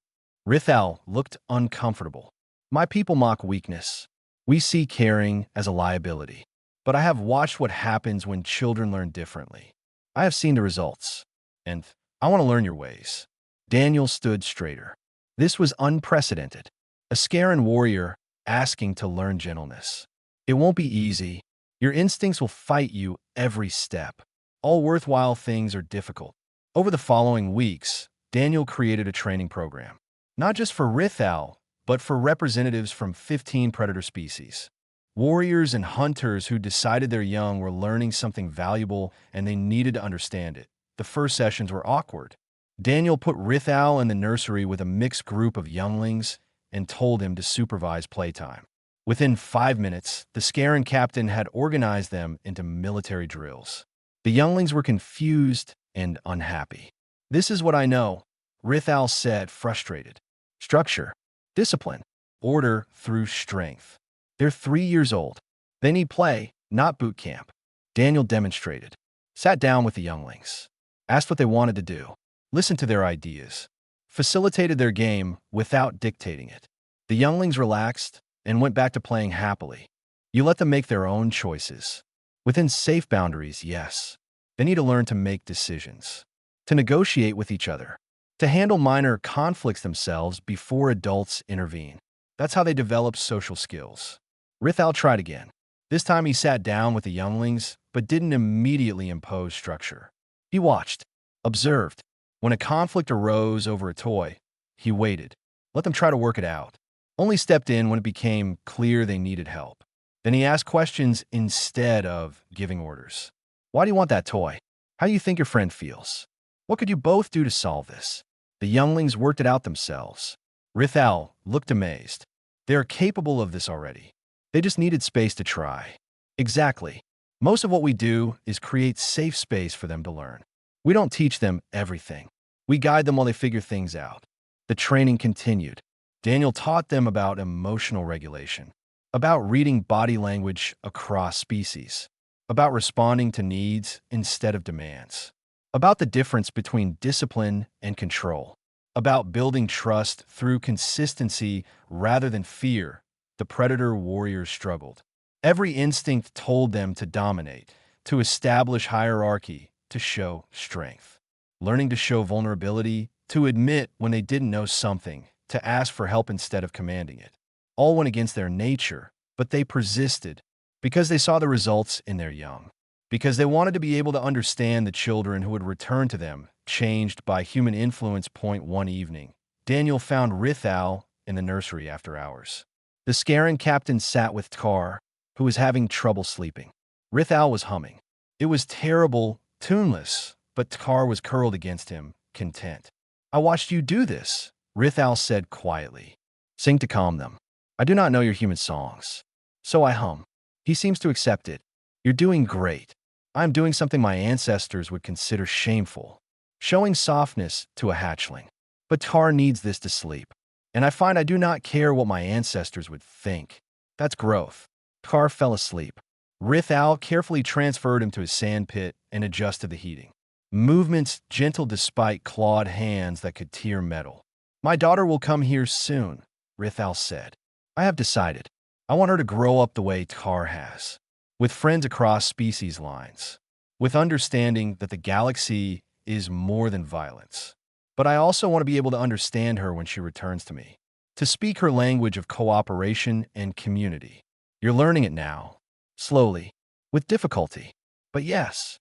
Rithal looked uncomfortable. My people mock weakness. We see caring as a liability. But I have watched what happens when children learn differently. I have seen the results. And I want to learn your ways. Daniel stood straighter. This was unprecedented. A Scaran warrior asking to learn gentleness. It won't be easy. Your instincts will fight you every step. All worthwhile things are difficult. Over the following weeks, Daniel created a training program. Not just for Rithal, but for representatives from 15 predator species. Warriors and hunters who decided their young were learning something valuable and they needed to understand it. The first sessions were awkward. Daniel put Rithal in the nursery with a mixed group of younglings and told him to supervise playtime. Within 5 minutes, the Scaran captain had organized them into military drills. The younglings were confused and unhappy. This is what I know, Rithal said, frustrated. Structure, discipline, order through strength. They're 3 years old. They need play, not boot camp. Daniel demonstrated. Sat down with the younglings. Asked what they wanted to do. Listened to their ideas. Facilitated their game without dictating it. The younglings relaxed and went back to playing happily. You let them make their own choices. Within safe boundaries, yes. They need to learn to make decisions. To negotiate with each other. To handle minor conflicts themselves before adults intervene. That's how they develop social skills. Rithal tried again. This time he sat down with the younglings, but didn't immediately impose structure. He watched, observed. When a conflict arose over a toy, he waited. Let them try to work it out. Only stepped in when it became clear they needed help. Then he asked questions instead of giving orders. Why do you want that toy? How do you think your friend feels? What could you both do to solve this? The younglings worked it out themselves. Rithal looked amazed. They are capable of this already. They just needed space to try. Exactly. Most of what we do is create safe space for them to learn. We don't teach them everything. We guide them while they figure things out. The training continued. Daniel taught them about emotional regulation, about reading body language across species, about responding to needs instead of demands, about the difference between discipline and control, about building trust through consistency rather than fear. The predator warriors struggled. Every instinct told them to dominate, to establish hierarchy, to show strength. Learning to show vulnerability, to admit when they didn't know something, to ask for help instead of commanding it. All went against their nature, but they persisted because they saw the results in their young, because they wanted to be able to understand the children who would return to them, changed by human influence. One evening, Daniel found Rithal in the nursery after hours. The Scaran captain sat with Tar, who was having trouble sleeping. Rithal was humming. It was terrible, tuneless, but Tar was curled against him, content. I watched you do this, Rithal said quietly. Sing to calm them. I do not know your human songs. So I hum. He seems to accept it. You're doing great. I am doing something my ancestors would consider shameful, showing softness to a hatchling. But Tar needs this to sleep. And I find I do not care what my ancestors would think. That's growth. Tar fell asleep. Rithal carefully transferred him to his sand pit and adjusted the heating. Movements gentle despite clawed hands that could tear metal. My daughter will come here soon, Rithal said. I have decided. I want her to grow up the way Tar has, with friends across species lines, with understanding that the galaxy is more than violence. But I also want to be able to understand her when she returns to me, to speak her language of cooperation and community. You're learning it now, slowly, with difficulty. But yes.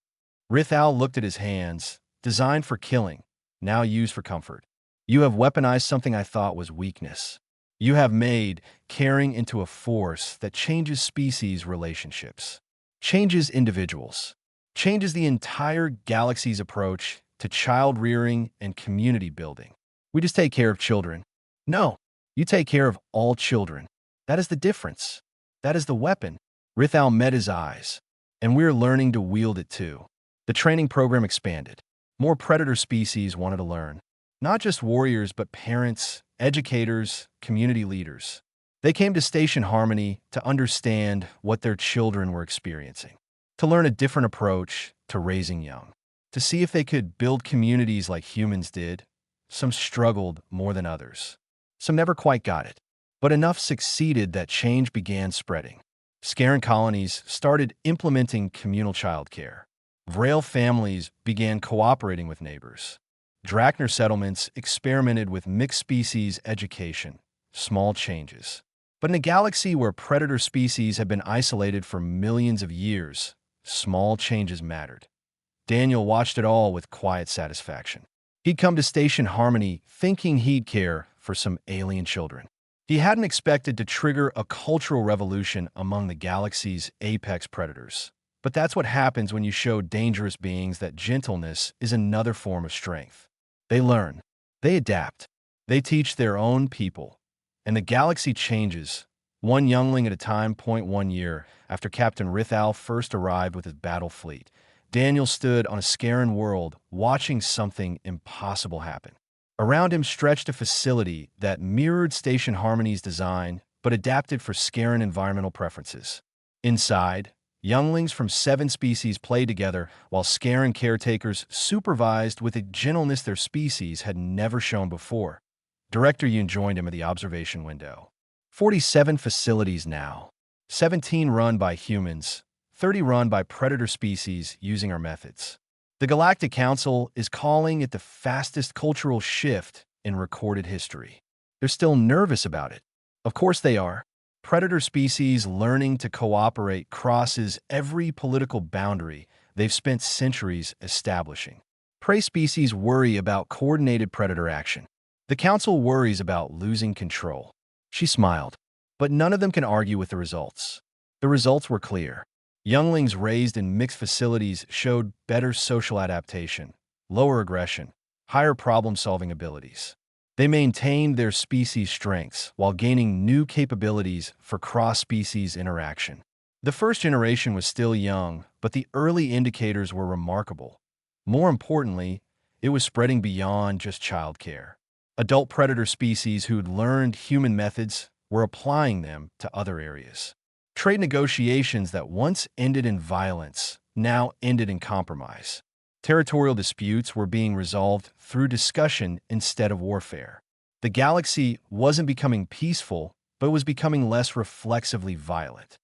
Rithal looked at his hands, designed for killing, now used for comfort. You have weaponized something I thought was weakness. You have made caring into a force that changes species relationships, changes individuals, changes the entire galaxy's approach to child rearing and community building. We just take care of children. No, you take care of all children. That is the difference. That is the weapon. Rithal met his eyes, and we're learning to wield it too. The training program expanded. More predator species wanted to learn. Not just warriors, but parents, educators, community leaders. They came to Station Harmony to understand what their children were experiencing, to learn a different approach to raising young, to see if they could build communities like humans did. Some struggled more than others. Some never quite got it. But enough succeeded that change began spreading. Scaran colonies started implementing communal childcare. Vrail families began cooperating with neighbors. Drachner settlements experimented with mixed-species education, small changes. But in a galaxy where predator species had been isolated for millions of years, small changes mattered. Daniel watched it all with quiet satisfaction. He'd come to Station Harmony thinking he'd care for some alien children. He hadn't expected to trigger a cultural revolution among the galaxy's apex predators. But that's what happens when you show dangerous beings that gentleness is another form of strength. They learn. They adapt. They teach their own people. And the galaxy changes, one youngling at a time. 1 year after Captain Rithal first arrived with his battle fleet, Daniel stood on a Scaran world watching something impossible happen. Around him stretched a facility that mirrored Station Harmony's design, but adapted for Scaran environmental preferences. Inside, younglings from 7 species played together while Scaran caretakers supervised with a gentleness their species had never shown before. Director Yoon joined him at the observation window. 47 facilities now. 17 run by humans, 30 run by predator species using our methods. The Galactic Council is calling it the fastest cultural shift in recorded history. They're still nervous about it. Of course they are. Predator species learning to cooperate crosses every political boundary they've spent centuries establishing. Prey species worry about coordinated predator action. The Council worries about losing control. She smiled, but none of them can argue with the results. The results were clear. Younglings raised in mixed facilities showed better social adaptation, lower aggression, higher problem-solving abilities. They maintained their species' strengths while gaining new capabilities for cross-species interaction. The first generation was still young, but the early indicators were remarkable. More importantly, it was spreading beyond just childcare. Adult predator species who'd learned human methods were applying them to other areas. Trade negotiations that once ended in violence now ended in compromise. Territorial disputes were being resolved through discussion instead of warfare. The galaxy wasn't becoming peaceful, but was becoming less reflexively violent.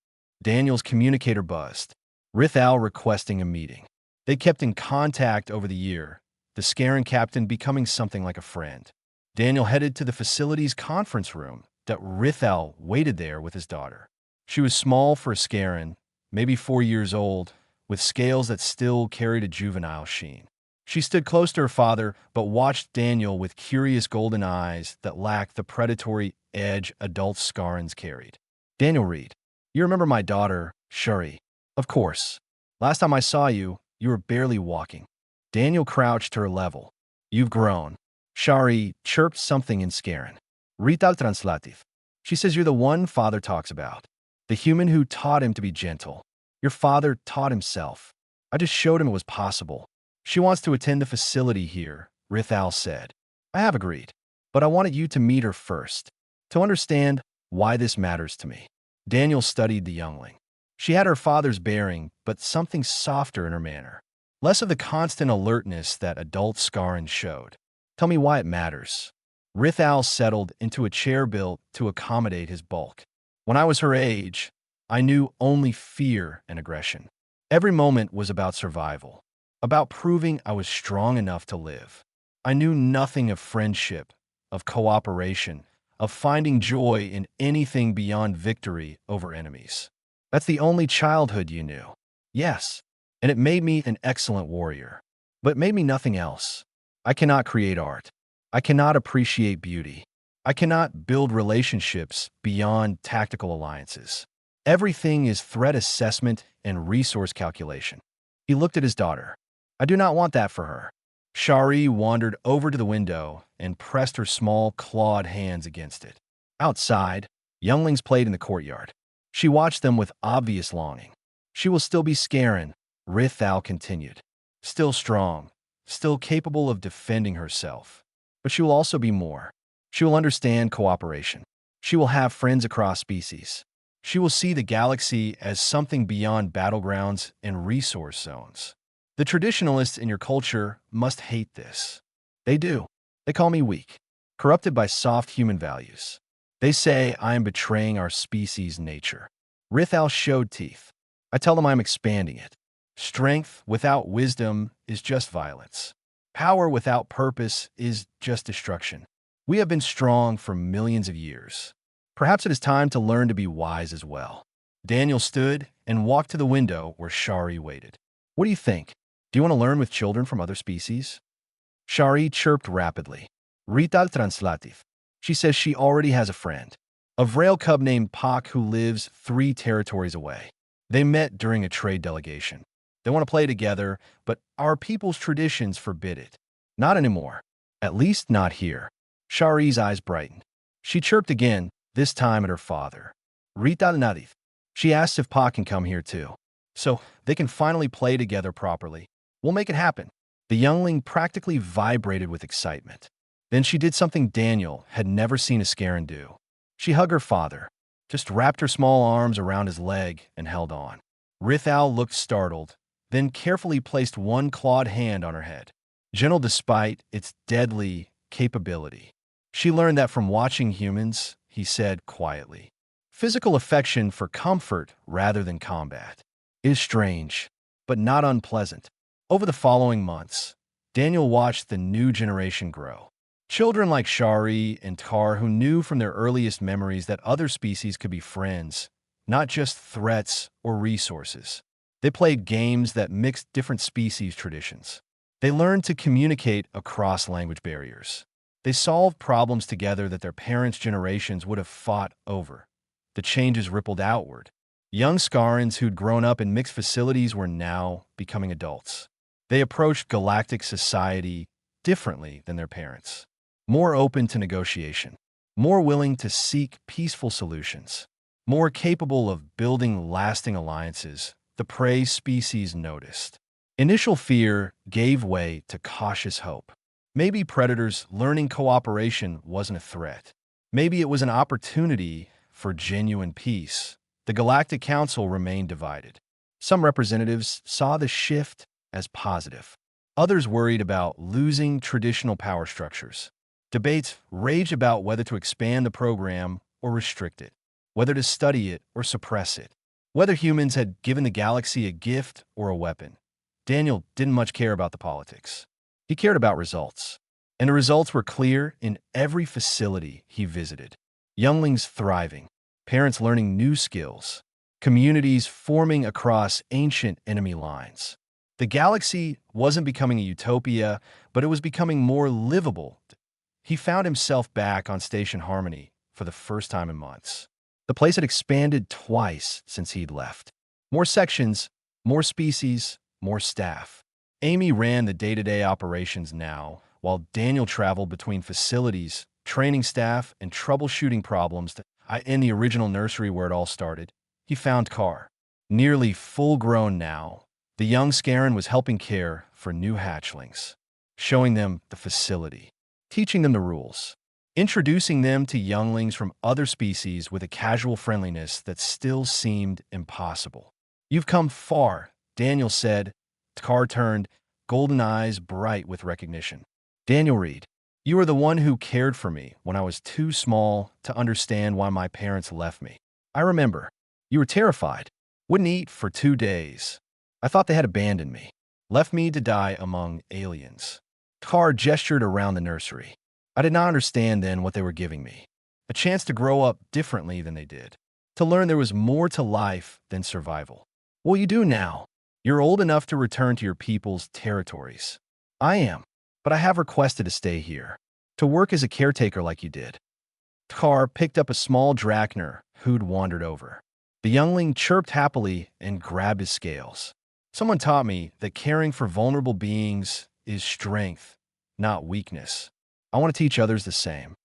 Daniel's communicator buzzed, Rithal requesting a meeting. They kept in contact over the year, the Scaran captain becoming something like a friend. Daniel headed to the facility's conference room that Rithal waited there with his daughter. She was small for a Scaran, maybe 4 years old, with scales that still carried a juvenile sheen. She stood close to her father, but watched Daniel with curious golden eyes that lacked the predatory edge adult Scarans carried. Daniel Reed, you remember my daughter, Shuri? Of course. Last time I saw you, you were barely walking. Daniel crouched to her level. You've grown. Shari chirped something in Scaran. Rital translativ. She says you're the one father talks about. The human who taught him to be gentle. Your father taught himself. I just showed him it was possible. She wants to attend the facility here, Rithal said. I have agreed, but I wanted you to meet her first, to understand why this matters to me. Daniel studied the youngling. She had her father's bearing, but something softer in her manner. Less of the constant alertness that adult Scarin showed. Tell me why it matters. Rithal settled into a chair built to accommodate his bulk. When I was her age, I knew only fear and aggression. Every moment was about survival, about proving I was strong enough to live. I knew nothing of friendship, of cooperation, of finding joy in anything beyond victory over enemies. That's the only childhood you knew. Yes, and it made me an excellent warrior. But it made me nothing else. I cannot create art. I cannot appreciate beauty. I cannot build relationships beyond tactical alliances. Everything is threat assessment and resource calculation. He looked at his daughter. I do not want that for her. Shari wandered over to the window and pressed her small, clawed hands against it. Outside, younglings played in the courtyard. She watched them with obvious longing. She will still be Scarin, Rithal continued. Still strong, still capable of defending herself. But she will also be more. She will understand cooperation. She will have friends across species. She will see the galaxy as something beyond battlegrounds and resource zones. The traditionalists in your culture must hate this. They do. They call me weak, corrupted by soft human values. They say I am betraying our species' nature. Rithal showed teeth. I tell them I'm expanding it. Strength without wisdom is just violence. Power without purpose is just destruction. We have been strong for millions of years. Perhaps it is time to learn to be wise as well. Daniel stood and walked to the window where Shari waited. What do you think? Do you want to learn with children from other species? Shari chirped rapidly. Rital translativ. She says she already has a friend. A Vrail cub named Pak who lives 3 territories away. They met during a trade delegation. They want to play together, but our people's traditions forbid it. Not anymore. At least not here. Shari's eyes brightened. She chirped again, this time at her father. Rital Nadif. She asked if Pa can come here too, so they can finally play together properly. We'll make it happen. The youngling practically vibrated with excitement. Then she did something Daniel had never seen a Scarin do. She hugged her father, just wrapped her small arms around his leg and held on. Rithal looked startled, then carefully placed one clawed hand on her head. Gentle despite its deadly capability. She learned that from watching humans, he said quietly. Physical affection for comfort rather than combat is strange, but not unpleasant. Over the following months, Daniel watched the new generation grow. Children like Shari and Tar who knew from their earliest memories that other species could be friends, not just threats or resources. They played games that mixed different species traditions. They learned to communicate across language barriers. They solved problems together that their parents' generations would have fought over. The changes rippled outward. Young Scarans who'd grown up in mixed facilities were now becoming adults. They approached galactic society differently than their parents. More open to negotiation. More willing to seek peaceful solutions. More capable of building lasting alliances, the prey species noticed. Initial fear gave way to cautious hope. Maybe predators learning cooperation wasn't a threat. Maybe it was an opportunity for genuine peace. The Galactic Council remained divided. Some representatives saw the shift as positive. Others worried about losing traditional power structures. Debates raged about whether to expand the program or restrict it, whether to study it or suppress it, whether humans had given the galaxy a gift or a weapon. Daniel didn't much care about the politics. He cared about results. And the results were clear in every facility he visited. Younglings thriving, parents learning new skills, communities forming across ancient enemy lines. The galaxy wasn't becoming a utopia, but it was becoming more livable. He found himself back on Station Harmony for the first time in months. The place had expanded twice since he'd left. More sections, more species, more staff. Amy ran the day-to-day operations now, while Daniel traveled between facilities, training staff, and troubleshooting problems. In the original nursery where it all started, he found Carr. Nearly full-grown now, the young Scarin was helping care for new hatchlings, showing them the facility, teaching them the rules, introducing them to younglings from other species with a casual friendliness that still seemed impossible. "You've come far," Daniel said. Carr turned, golden eyes bright with recognition. "Daniel Reed, you are the one who cared for me when I was too small to understand why my parents left me. I remember. You were terrified. Wouldn't eat for 2 days. I thought they had abandoned me, left me to die among aliens." Carr gestured around the nursery. "I did not understand then what they were giving me. A chance to grow up differently than they did. To learn there was more to life than survival. Well, you do now. You're old enough to return to your people's territories. I am, but I have requested to stay here, to work as a caretaker like you did." Carr picked up a small drachner who'd wandered over. The youngling chirped happily and grabbed his scales. "Someone taught me that caring for vulnerable beings is strength, not weakness. I want to teach others the same."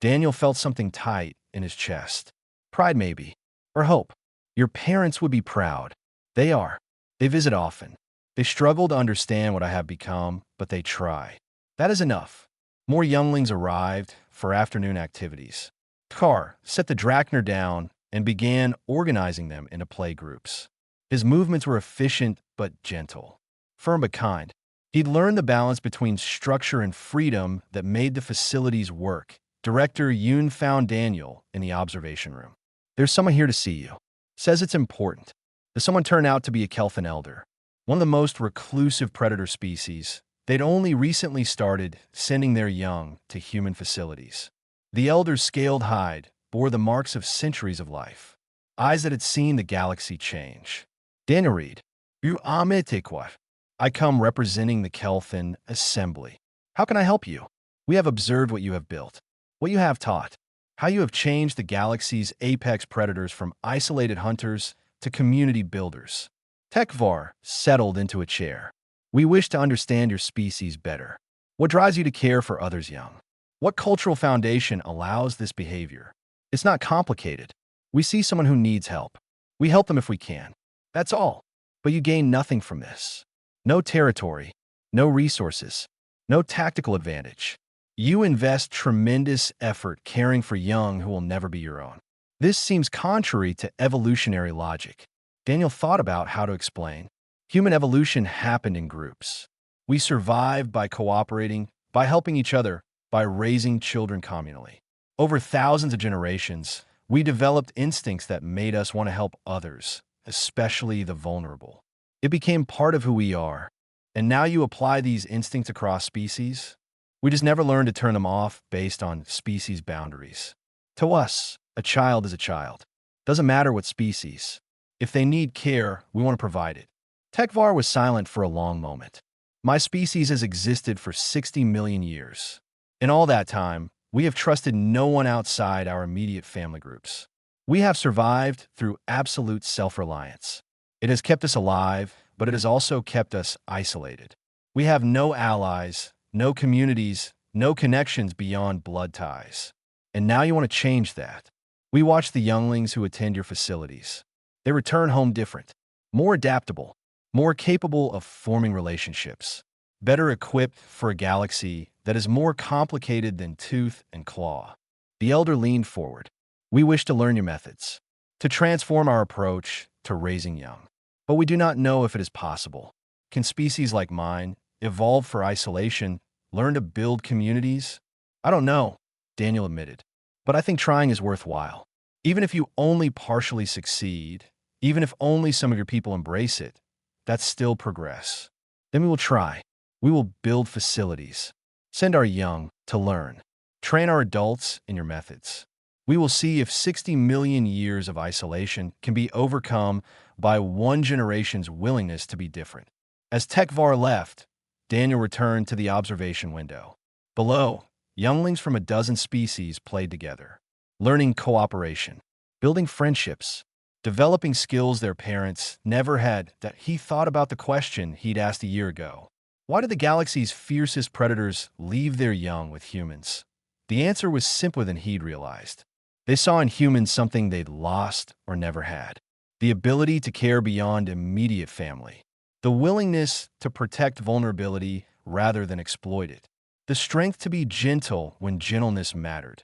Daniel felt something tight in his chest. Pride maybe, or hope. "Your parents would be proud. They are. They visit often. They struggle to understand what I have become, but they try. That is enough." More younglings arrived for afternoon activities. Carr set the drachner down and began organizing them into play groups. His movements were efficient but gentle, firm but kind. He'd learned the balance between structure and freedom that made the facilities work. Director Yoon found Daniel in the observation room. "There's someone here to see you. Says it's important." The someone turned out to be a Kelthan elder, one of the most reclusive predator species. They'd only recently started sending their young to human facilities. The elder's scaled hide bore the marks of centuries of life, eyes that had seen the galaxy change. "Daniel Reed, you Ametequat. I come representing the Kelthan Assembly. How can I help you? We have observed what you have built, what you have taught, how you have changed the galaxy's apex predators from isolated hunters to community builders." Tekvar settled into a chair. "We wish to understand your species better. What drives you to care for others young? What cultural foundation allows this behavior? It's not complicated. We see someone who needs help. We help them if we can. That's all. But you gain nothing from this. No territory, no resources, no tactical advantage. You invest tremendous effort caring for young who will never be your own. This seems contrary to evolutionary logic." Daniel thought about how to explain. Human evolution happened in groups. We survived by cooperating, by helping each other, by raising children communally. Over thousands of generations, we developed instincts that made us want to help others, especially the vulnerable. It became part of who we are. And now you apply these instincts across species? We just never learned to turn them off based on species boundaries. To us, a child is a child. Doesn't matter what species. If they need care, we want to provide it. Tekvar was silent for a long moment. "My species has existed for 60 million years. In all that time, we have trusted no one outside our immediate family groups. We have survived through absolute self-reliance. It has kept us alive, but it has also kept us isolated. We have no allies, no communities, no connections beyond blood ties. And now you want to change that. We watch the younglings who attend your facilities. They return home different, more adaptable, more capable of forming relationships, better equipped for a galaxy that is more complicated than tooth and claw." The elder leaned forward. "We wish to learn your methods, to transform our approach to raising young. But we do not know if it is possible. Can species like mine, evolved for isolation, learn to build communities? I don't know," Daniel admitted. "But I think trying is worthwhile. Even if you only partially succeed, even if only some of your people embrace it, that's still progress. Then we will try. We will build facilities. Send our young to learn. Train our adults in your methods. We will see if 60 million years of isolation can be overcome by one generation's willingness to be different." As Tekvar left, Daniel returned to the observation window. Below, younglings from a dozen species played together, learning cooperation, building friendships, developing skills their parents never had. That he thought about the question he'd asked a year ago. Why did the galaxy's fiercest predators leave their young with humans? The answer was simpler than he'd realized. They saw in humans something they'd lost or never had: the ability to care beyond immediate family, the willingness to protect vulnerability rather than exploit it, the strength to be gentle when gentleness mattered.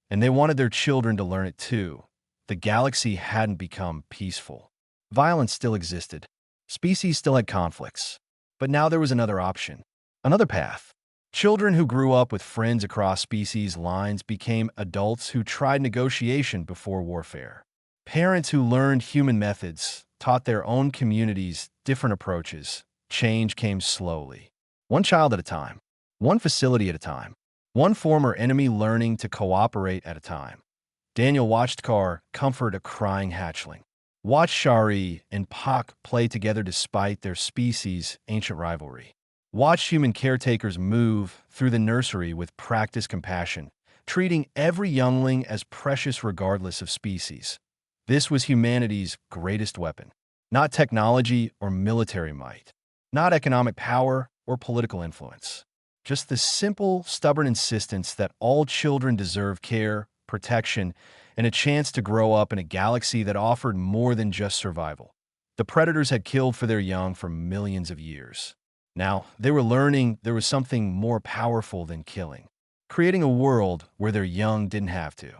And they wanted their children to learn it too. The galaxy hadn't become peaceful. Violence still existed. Species still had conflicts. But now there was another option, another path. Children who grew up with friends across species lines became adults who tried negotiation before warfare. Parents who learned human methods taught their own communities different approaches. Change came slowly, one child at a time, one facility at a time, one former enemy learning to cooperate at a time. Daniel watched Carr comfort a crying hatchling, watched Shari and Pak play together despite their species' ancient rivalry, watched human caretakers move through the nursery with practiced compassion, treating every youngling as precious regardless of species. This was humanity's greatest weapon. Not technology or military might, not economic power or political influence. Just the simple, stubborn insistence that all children deserve care, protection, and a chance to grow up in a galaxy that offered more than just survival. The predators had killed for their young for millions of years. Now, they were learning there was something more powerful than killing, creating a world where their young didn't have to.